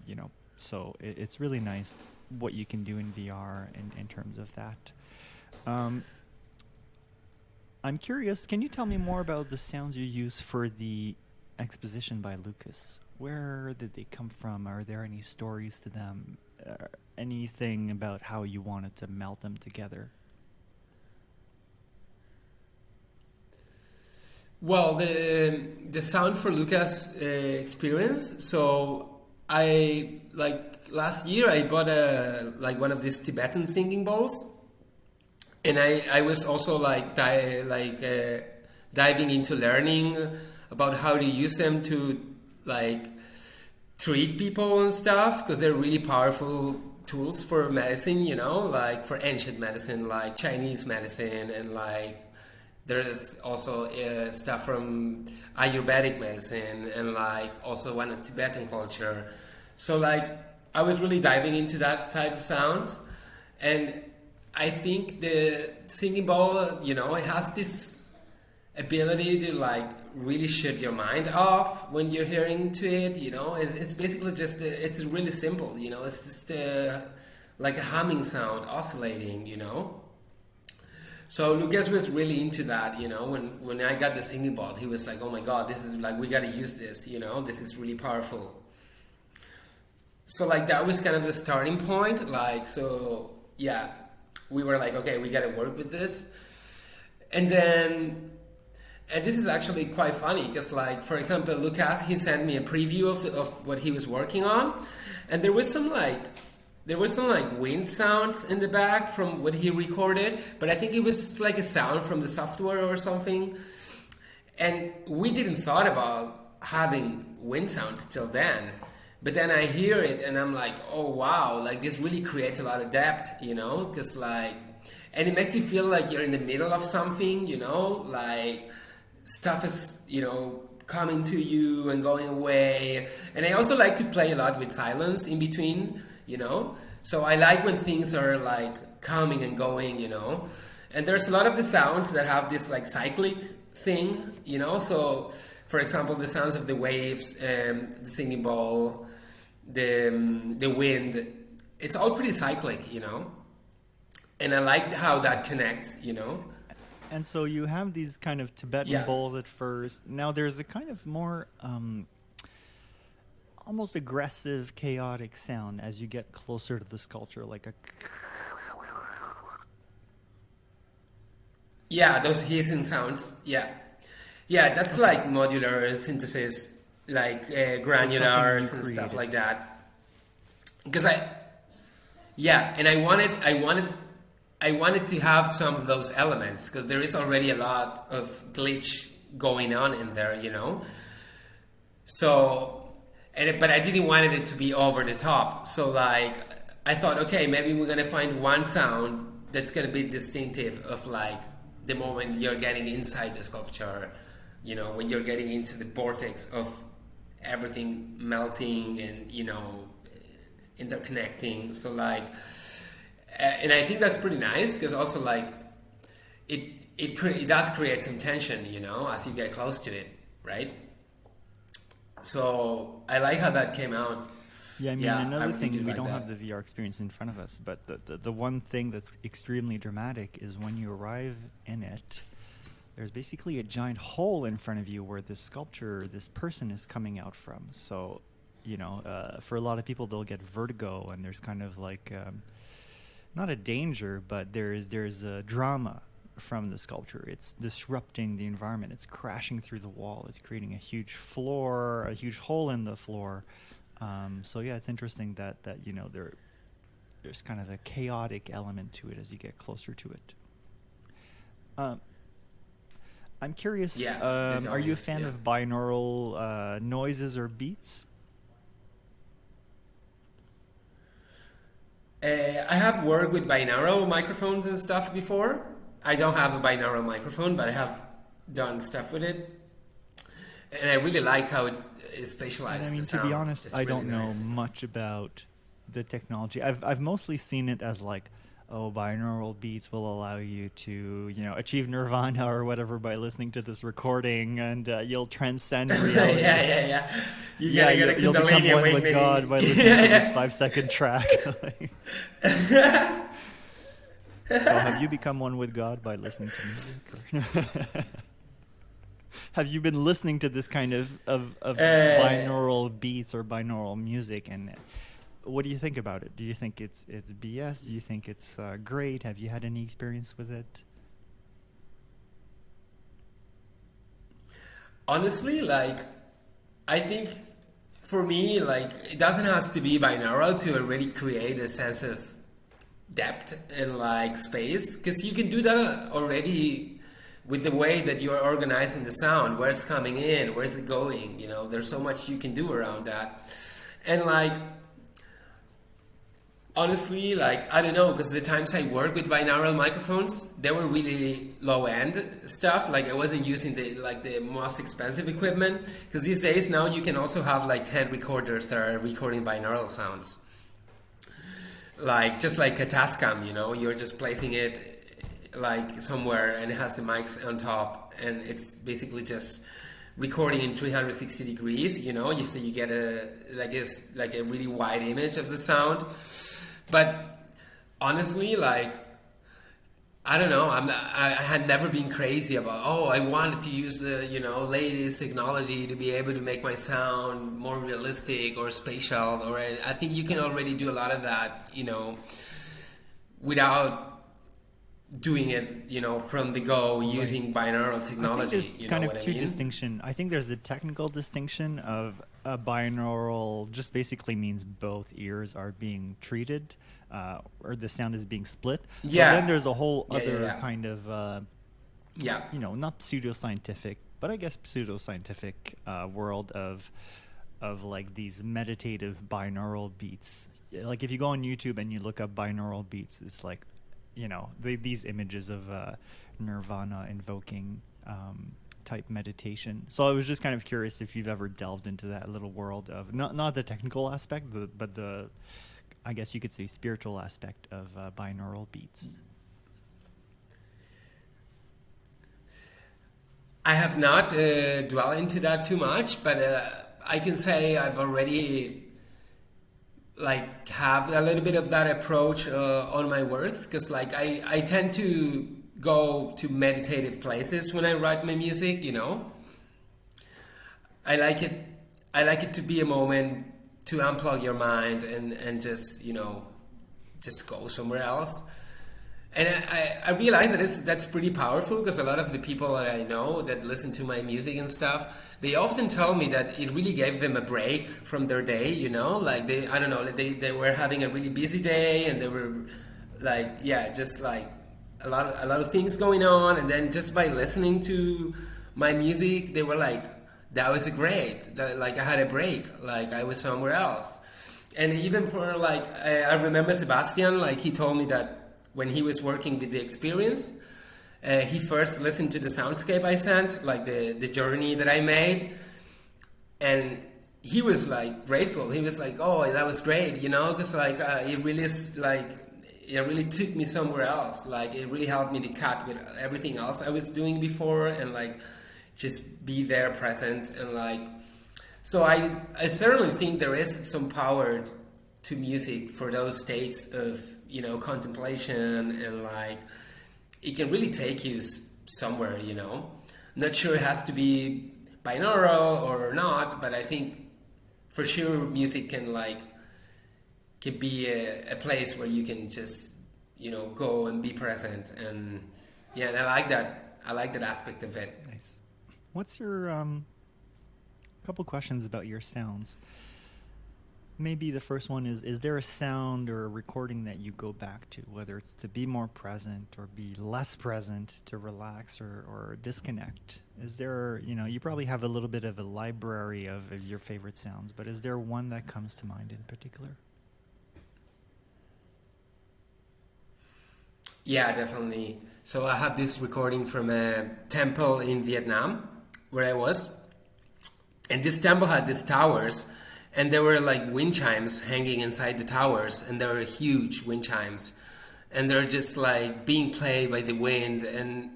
you know, so it's really nice what you can do in VR in terms of that. I'm curious, can you tell me more about the sounds you use for the exposition by Lucas? Where did they come from? Are there any stories to them? Anything about how you wanted to melt them together? Well, the sound for Lucas experience. So I like last year I bought one of these Tibetan singing bowls, and I was also like diving into learning about how to use them to like treat people and stuff, because they're really powerful tools for medicine, you know, like for ancient medicine, like Chinese medicine, and like there's also stuff from Ayurvedic medicine, and like also one of Tibetan culture. So like I was really diving into that type of sounds, and I think the singing bowl, you know, it has this ability to like really shut your mind off when you're hearing to it, you know. It's basically just it's really simple, you know. It's just like a humming sound oscillating, you know. So Lucas was really into that, you know. When I got the singing bowl, he was like, oh my god, this is like, we gotta use this, you know, this is really powerful. So like that was kind of the starting point, like, so yeah, we were like, okay, we gotta work with this. And then, and this is actually quite funny, because like, for example, Lucas, he sent me a preview of what he was working on, and there was some like wind sounds in the back from what he recorded, but I think it was like a sound from the software or something. And we didn't thought about having wind sounds till then. But then I hear it and I'm like, oh wow, like this really creates a lot of depth, you know, because like, and it makes you feel like you're in the middle of something, you know, like stuff is, you know, coming to you and going away. And I also like to play a lot with silence in between, you know. So I like when things are like coming and going, you know. And there's a lot of the sounds that have this like cyclic thing, you know. So for example, the sounds of the waves, the singing bowl, the wind, it's all pretty cyclic, you know. And I like how that connects, you know. And so you have these kind of Tibetan bowls at first. Now there's a kind of more almost aggressive, chaotic sound as you get closer to the sculpture, like a Yeah, those hissing sounds. Yeah, yeah, that's like modular synthesis, like So something you granulars and stuff created. like that. Because yeah, and I wanted to have some of those elements because there is already a lot of glitch going on in there, you know. So, but I didn't want it to be over the top. So like, I thought, okay, maybe we're gonna find one sound that's gonna be distinctive of like the moment you're getting inside the sculpture, you know, when you're getting into the vortex of everything melting and interconnecting. So like, and I think that's pretty nice because also like it does create some tension, you know, as you get close to it, right? So I like how that came out. Yeah, I mean, Yeah, I another really do thing, we like don't that. have the VR experience in front of us, but the one thing that's extremely dramatic is when you arrive in it, there's basically a giant hole in front of you where this sculpture, this person is coming out from. So, for a lot of people, they'll get vertigo, and there's kind of like, not a danger, but there's a drama from the sculpture. It's disrupting the environment. It's crashing through the wall. It's creating a huge floor, a huge hole in the floor. So yeah, it's interesting that there's kind of a chaotic element to it as you get closer to it. I'm curious. Yeah, there's Are you a always, fan yeah. of binaural noises or beats? I have worked with binaural microphones and stuff before. I don't have a binaural microphone, but I have done stuff with it. And I really like how it I spatializes mean, the to sound. be honest, It's I really don't know nice. much about the technology. I've mostly seen it as like, oh, binaural beats will allow you to, achieve nirvana or whatever by listening to this recording, and you'll transcend reality. Yeah. You Yeah, gotta get a you'll become Kundalini one with awakening. God by listening to this 5-second track. Like, so have you become one with God by listening to music? Or have you been listening to this kind of binaural beats or binaural music, and what do you think about it? Do you think it's BS? Do you think it's great? Have you had any experience with it? Honestly, like, I think for me, like, it doesn't have to be binaural to already create a sense of depth and like space, because you can do that already with the way that you're organizing the sound, where's coming in, where's it going, there's so much you can do around that. And like, honestly, like, I don't know, because the times I work with binaural microphones, they were really low end stuff. Like, I wasn't using the most expensive equipment, because these days now you can also have like hand recorders that are recording binaural sounds. Like, just like a Tascam, you're just placing it like somewhere and it has the mics on top, and it's basically just recording in 360 degrees, so you get a really wide image of the sound. But honestly, like, I don't know, I had never been crazy about, I wanted to use the latest technology to be able to make my sound more realistic or spatial, or I think you can already do a lot of that without doing it from the go using binaural I think technology. there's You kind know of what I two mean? distinction. I think there's a technical distinction of a binaural just basically means both ears are being treated, or the sound is being split. Yeah. But then there's a whole Yeah, other yeah. kind of, Yeah. not pseudoscientific, but I guess pseudoscientific world of like these meditative binaural beats. Like if you go on YouTube and you look up binaural beats, it's like, these images of nirvana invoking type meditation. So I was just kind of curious if you've ever delved into that little world of not the technical aspect, but the, I guess you could say, spiritual aspect of binaural beats. I have not dwelled into that too much, but I can say I've already like have a little bit of that approach on my works, because like I tend to go to meditative places when I write my music. I like it to be a moment to unplug your mind and just just go somewhere else. And I realize that that's pretty powerful, because a lot of the people that I know that listen to my music and stuff, they often tell me that it really gave them a break from their day, you know, like I don't know, they were having a really busy day, and they were like, yeah, just like a lot of things going on, and then just by listening to my music, they were like, that was great, that, like I had a break, like I was somewhere else. And even for like, I remember Sebastian, like he told me that when he was working with the experience, he first listened to the soundscape I sent, like the journey that I made, and he was like grateful. He was like, "Oh, that was great," you know, because like it really took me somewhere else. Like it really helped me to cut with everything else I was doing before, and like just be there present, and like, so I certainly think there is some power to music for those states of, you know, contemplation, and like it can really take you somewhere, you know. Not sure it has to be binaural or not, but I think for sure music can be a place where you can just, you know, go and be present. And yeah, and I like that aspect of it. Nice. What's your couple questions about your sounds? Maybe the first one is there a sound or a recording that you go back to, whether it's to be more present or be less present, to relax or disconnect? Is there, you know, you probably have a little bit of a library of your favorite sounds, but is there one that comes to mind in particular? Yeah, definitely. So I have this recording from a temple in Vietnam where I was, and this temple had these towers, and there were like wind chimes hanging inside the towers, and they were huge wind chimes, and they're just like being played by the wind, and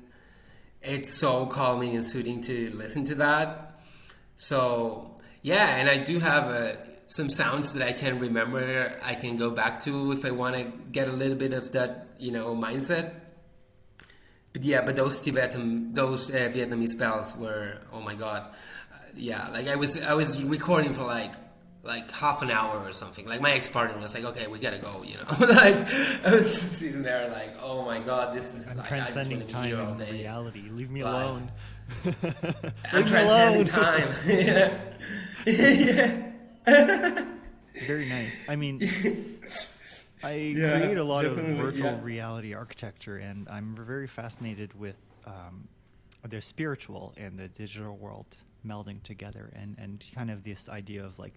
it's so calming and soothing to listen to that. So yeah, and I do have some sounds that I can remember, I can go back to if I want to get a little bit of that, you know, mindset. But yeah, but those Vietnamese bells were, oh my god, yeah, like I was recording for like half an hour or something. Like my ex-partner was like, okay, we gotta go, you know. Like I was just sitting there like, oh my god, this is like, I just want to be here all day. Reality. Leave me alone. I'm transcending time. Yeah. Yeah. Very nice. I mean, I create a lot of virtual yeah. reality architecture, and I'm very fascinated with the spiritual and the digital world melding together, and kind of this idea of like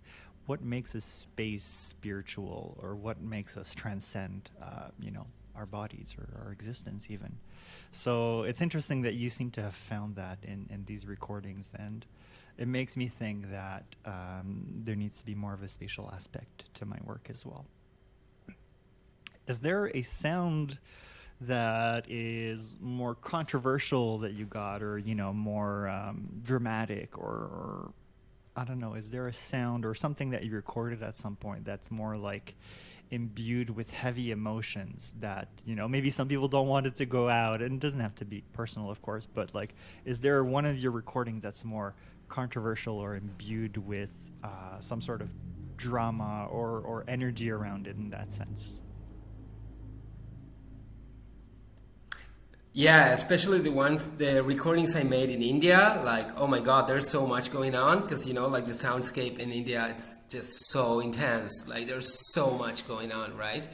what makes a space spiritual, or what makes us transcend you know, our bodies or our existence even. So it's interesting that you seem to have found that in these recordings, and it makes me think that there needs to be more of a spatial aspect to my work as well. Is there a sound that is more controversial that you got, or, you know, more dramatic, or I don't know, is there a sound or something that you recorded at some point that's more like imbued with heavy emotions that, you know, maybe some people don't want it to go out, and it doesn't have to be personal, of course, but like, is there one of your recordings that's more controversial or imbued with some sort of drama or energy around it in that sense? Yeah, especially the recordings I made in India, like, oh my God, there's so much going on, because, you know, like the soundscape in India, it's just so intense. Like, there's so much going on, right?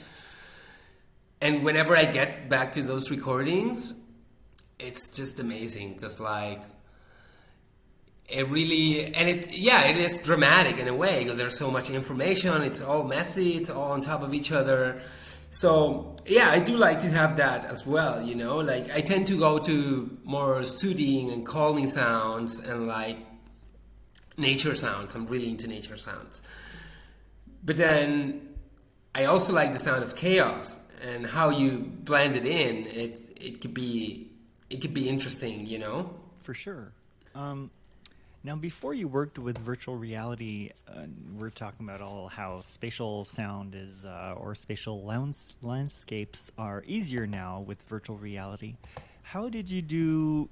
And whenever I get back to those recordings, it's just amazing, because, like, it really, and it is dramatic in a way, because there's so much information, it's all messy, it's all on top of each other. So yeah, I do like to have that as well, you know, like I tend to go to more soothing and calming sounds, and like nature sounds. I'm really into nature sounds. But then I also like the sound of chaos, and how you blend it in. It could be interesting, you know. For sure. Now, before you worked with virtual reality, we're talking about how spatial sound is, or spatial landscapes are easier now with virtual reality. How did you do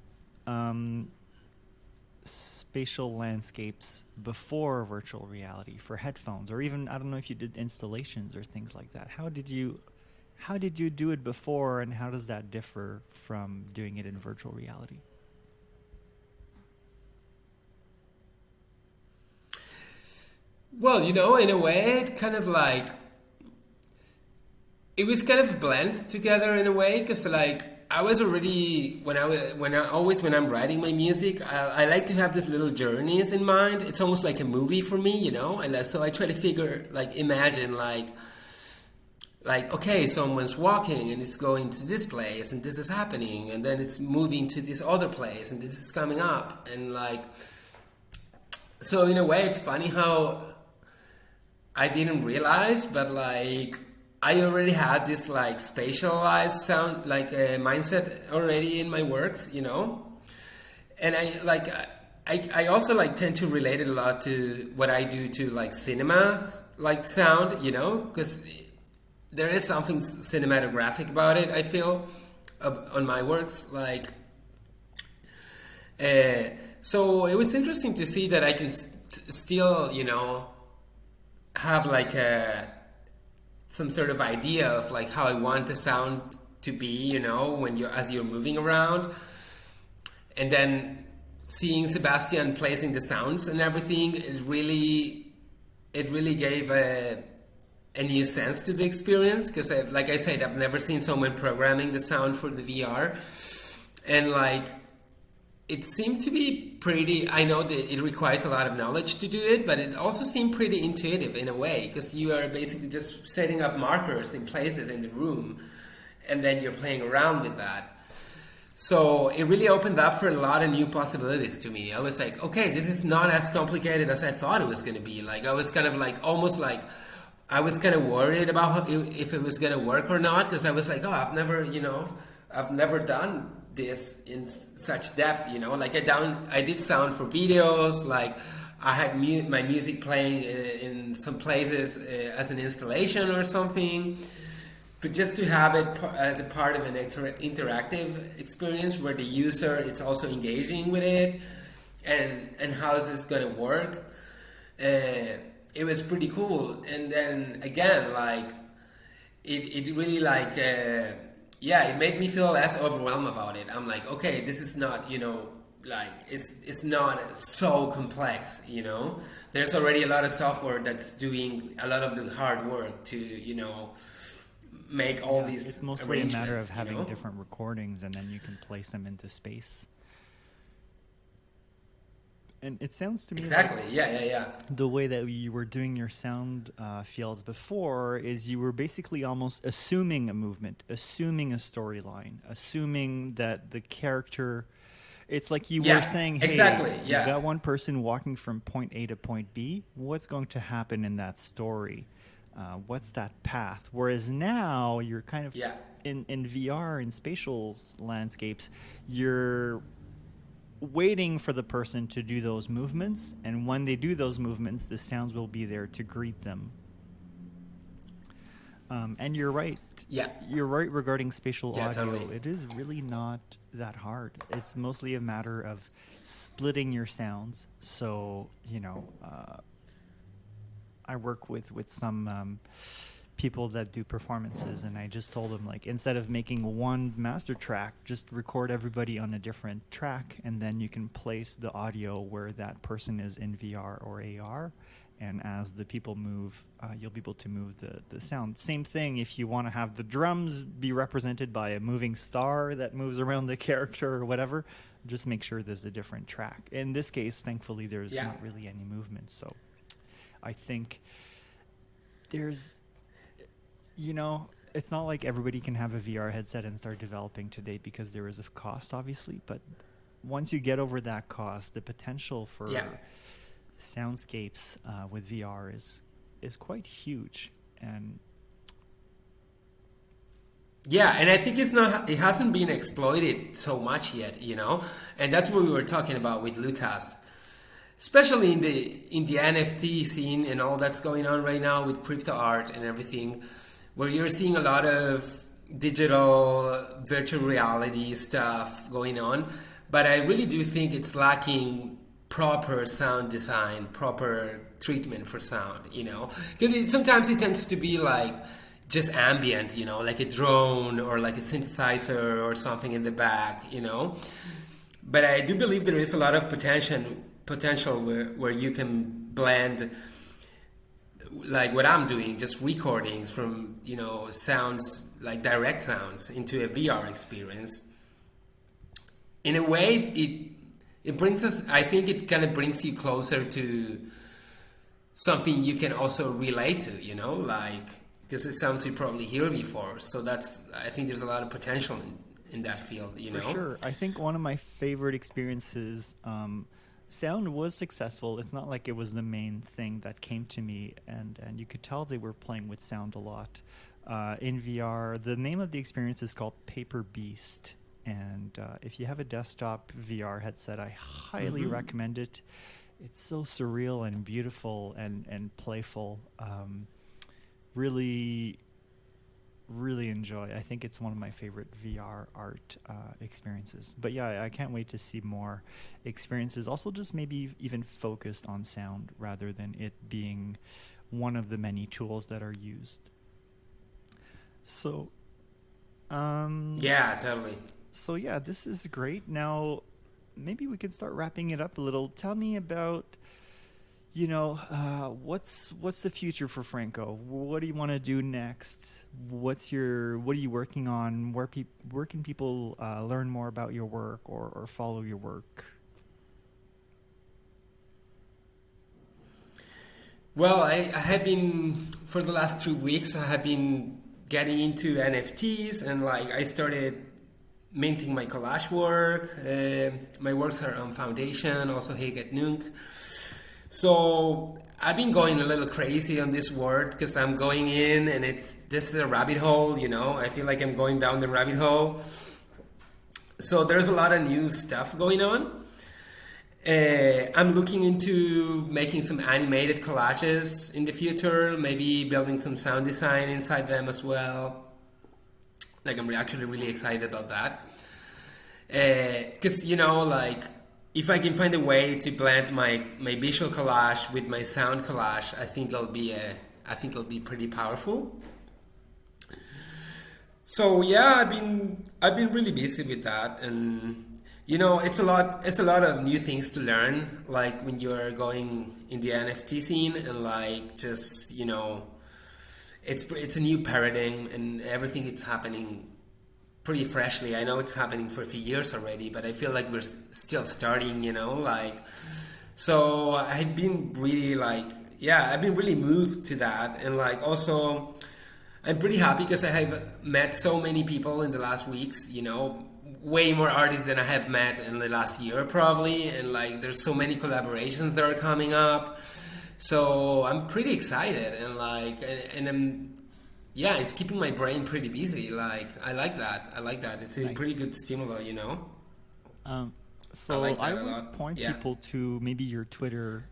spatial landscapes before virtual reality for headphones, or even, I don't know if you did installations or things like that? How did you how did you do it before, and how does that differ from doing it in virtual reality? Well, in a way, it kind of like it was kind of blend together in a way, because like I was already when I'm writing my music, I like to have these little journeys in mind. It's almost like a movie for me, and so I try to imagine okay, someone's walking and it's going to this place and this is happening, and then it's moving to this other place and this is coming up, and so in a way it's funny how I didn't realize, but I already had this spatialized sound mindset already in my works, and I also tend to relate it a lot to what I do to cinema sound, because there is something cinematographic about it, I feel, on my works. So it was interesting to see that I can still, have some sort of idea of how I want the sound to be, when as you're moving around, and then seeing Sebastian placing the sounds and everything, it really gave a new sense to the experience, because like I said, I've never seen someone programming the sound for the VR, and it seemed to be pretty. I know that it requires a lot of knowledge to do it, but it also seemed pretty intuitive in a way, because you are basically just setting up markers in places in the room, and then you're playing around with that. So it really opened up for a lot of new possibilities to me. I was like, okay, this is not as complicated as I thought it was going to be. I was kind of almost I was kind of worried about if it was going to work or not, because I was like, oh, I've never done this in such depth, I did sound for videos, I had my music playing in some places as an installation or something, but just to have it as a part of an interactive experience where the user is also engaging with it, and how is this going to work, it was pretty cool. And then again, it really it made me feel less overwhelmed about it. I'm like, okay, this is not, it's not so complex, There's already a lot of software that's doing a lot of the hard work to, make all these It's mostly a matter of having different recordings, and then you can place them into space. And it sounds to me exactly, yeah. The way that you were doing your sound fields before is you were basically almost assuming a movement, assuming a storyline, assuming that the character. It's like you were saying, hey, you got one person walking from point A to point B. What's going to happen in that story? What's that path? Whereas now you're kind of in VR, in spatial landscapes, you're waiting for the person to do those movements, and when they do those movements, the sounds will be there to greet them. And you're right. Yeah. You're right regarding spatial audio. Totally. It is really not that hard. It's mostly a matter of splitting your sounds. So, I work with some people that do performances, and I just told them, instead of making one master track, just record everybody on a different track, and then you can place the audio where that person is in VR or AR, and as the people move, you'll be able to move the sound. Same thing if you want to have the drums be represented by a moving star that moves around the character or whatever, just make sure there's a different track. In this case, thankfully, there's not really any movement, so I think there's... it's not like everybody can have a VR headset and start developing today, because there is a cost, obviously. But once you get over that cost, the potential for soundscapes with VR is quite huge. And and I think it hasn't been exploited so much yet, and that's what we were talking about with Lucas. Especially in the NFT scene and all that's going on right now with crypto art and everything, where you're seeing a lot of digital virtual reality stuff going on, but I really do think it's lacking proper sound design, proper treatment for sound, because sometimes it tends to be just ambient, like a drone or like a synthesizer or something in the back. But I do believe there is a lot of potential where you can blend, like what I'm doing, just recordings from, sounds, like direct sounds, into a VR experience. In a way, it brings us, I think it kind of brings you closer to something you can also relate to, like, because it sounds you probably hear before. So I think there's a lot of potential in that field, For sure. I think one of my favorite experiences, sound was successful. It's not like it was the main thing that came to me, and you could tell they were playing with sound a lot. In VR, the name of the experience is called Paper Beast. And if you have a desktop VR headset, I highly recommend it. It's so surreal and beautiful and playful. Really, really enjoy. I think it's one of my favorite VR art experiences. But yeah, I can't wait to see more experiences. Also, just maybe even focused on sound rather than it being one of the many tools that are used. So, yeah, totally. So yeah, this is great. Now, maybe we could start wrapping it up a little. Tell me about, what's the future for Franco? What do you want to do next? What are you working on? Where can people learn more about your work or follow your work? Well, I have been, for the last 3 weeks, I have been getting into NFTs, and like I started minting my collage work. My works are on Foundation, also Higet Nunc. So I've been going a little crazy on this word because I'm going in and it's just a rabbit hole, I feel like I'm going down the rabbit hole. So there's a lot of new stuff going on. I'm looking into making some animated collages in the future, maybe building some sound design inside them as well. Like, I'm actually really excited about that. Because, like, if I can find a way to blend my visual collage with my sound collage, I think it'll be pretty powerful. So yeah, I've been really busy with that, and it's a lot of new things to learn, like when you're going in the NFT scene, and like just it's a new paradigm, and everything is happening pretty freshly. I know it's happening for a few years already, but I feel like we're still starting, so I've been really I've been really moved to that. And like, also I'm pretty happy because I have met so many people in the last weeks, way more artists than I have met in the last year probably, and like there's so many collaborations that are coming up, so I'm pretty excited, and like, and I'm, yeah, it's keeping my brain pretty busy. Like, I like that. It's a pretty good stimuli, So I would point Yeah. people to maybe your Twitter,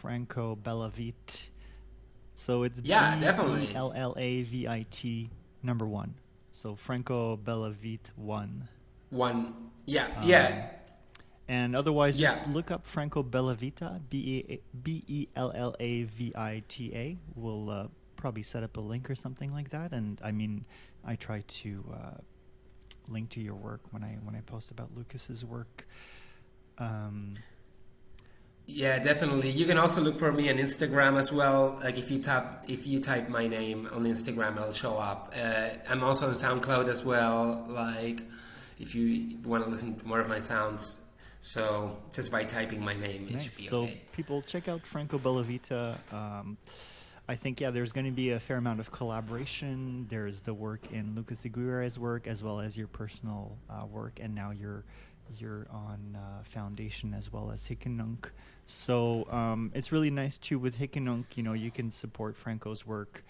Franco Bellavita. So it's definitely. BELLAVIT number 1. So Franco Bellavita 1. Yeah. And otherwise, Yeah. just look up Franco Bellavita, BELLAVITA. We'll probably set up a link or something like that. And I mean, I try to link to your work when I post about Lucas's work. Yeah, definitely. You can also look for me on Instagram as well. Like, if you type my name on Instagram, it'll show up. I'm also on SoundCloud as well. Like, if you want to listen to more of my sounds, so just by typing my name, it should be okay. So people, check out Franco Bellavita. I think there's going to be a fair amount of collaboration. There's the work in Lucas Aguirre's work, as well as your personal work, and now you're on Foundation as well as Hikenunk. So it's really nice too with Hikenunk. You can support Franco's work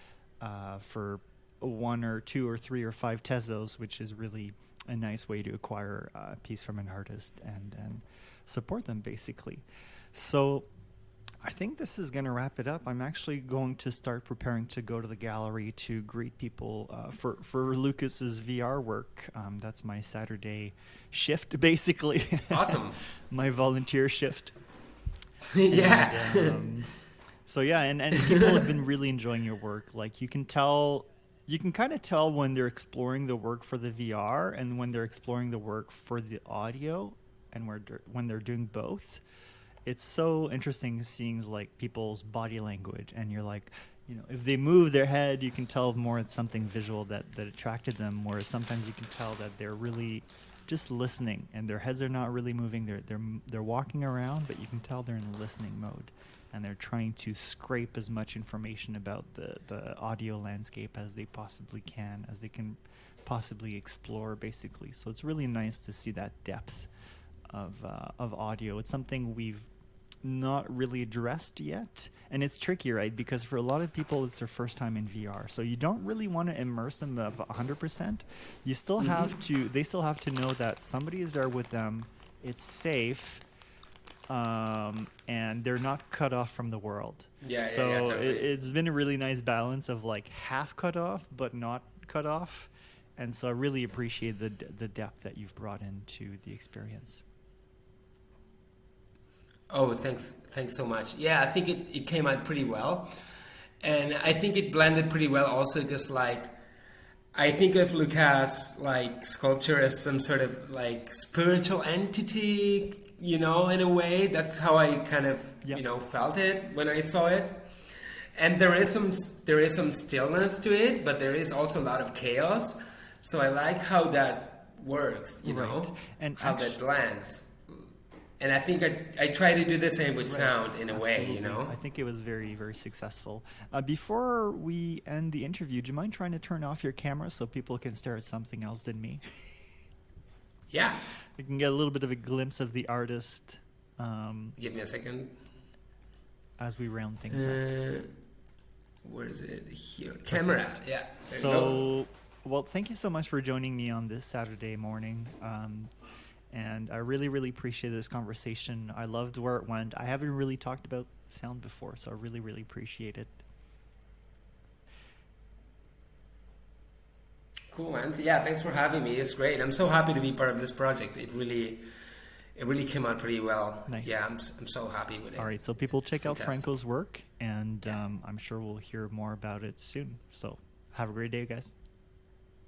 for 1 or 2 or 3 or 5 tezos, which is really a nice way to acquire a piece from an artist and support them basically. So I think this is going to wrap it up. I'm actually going to start preparing to go to the gallery to greet people for Lucas's VR work. That's my Saturday shift, basically. Awesome. My volunteer shift. Yeah. And, so yeah, and people have been really enjoying your work. Like, you can tell You can kind of tell when they're exploring the work for the VR and when they're exploring the work for the audio, and when they're doing both. It's so interesting seeing like people's body language, and you're like, you know, if they move their head, you can tell more it's something visual that attracted them, whereas sometimes you can tell that they're really just listening and their heads are not really moving. They're walking around, but you can tell they're in listening mode, and they're trying to scrape as much information about the audio landscape as they possibly can, as they can possibly explore, basically. So it's really nice to see that depth of audio. It's something we've not really addressed yet, and it's tricky, right? Because for a lot of people, it's their first time in VR, so you don't really want to immerse them of 100%. You still have to. They still have to know that somebody is there with them. It's safe. And they're not cut off from the world. So totally. It's been a really nice balance of like half cut off, but not cut off. And so I really appreciate the depth that you've brought into the experience. Oh, thanks so much. Yeah, I think it came out pretty well. And I think it blended pretty well also because like, I think of Lucas like sculpture as some sort of like spiritual entity, you know, in a way. That's how I kind of, you know, felt it when I saw it. And there is some stillness to it, but there is also a lot of chaos. So I like how that works, you know, and how that blends. And I think I try to do the same with sound in a way, you know. I think it was very, very successful. Before we end the interview, do you mind trying to turn off your camera so people can stare at something else than me? Yeah. You can get a little bit of a glimpse of the artist. Give me a second. As we round things up. Where is it? Here. Camera. Yeah. So, well, thank you so much for joining me on this Saturday morning. And I really, really appreciate this conversation. I loved where it went. I haven't really talked about sound before, so I really, really appreciate it. Cool, man. Yeah, thanks for having me. It's great. I'm so happy to be part of this project. It really came out pretty well. Nice. Yeah, I'm so happy with it. All right, so people check out fantastic. Franco's work, and I'm sure we'll hear more about it soon. So have a great day, guys.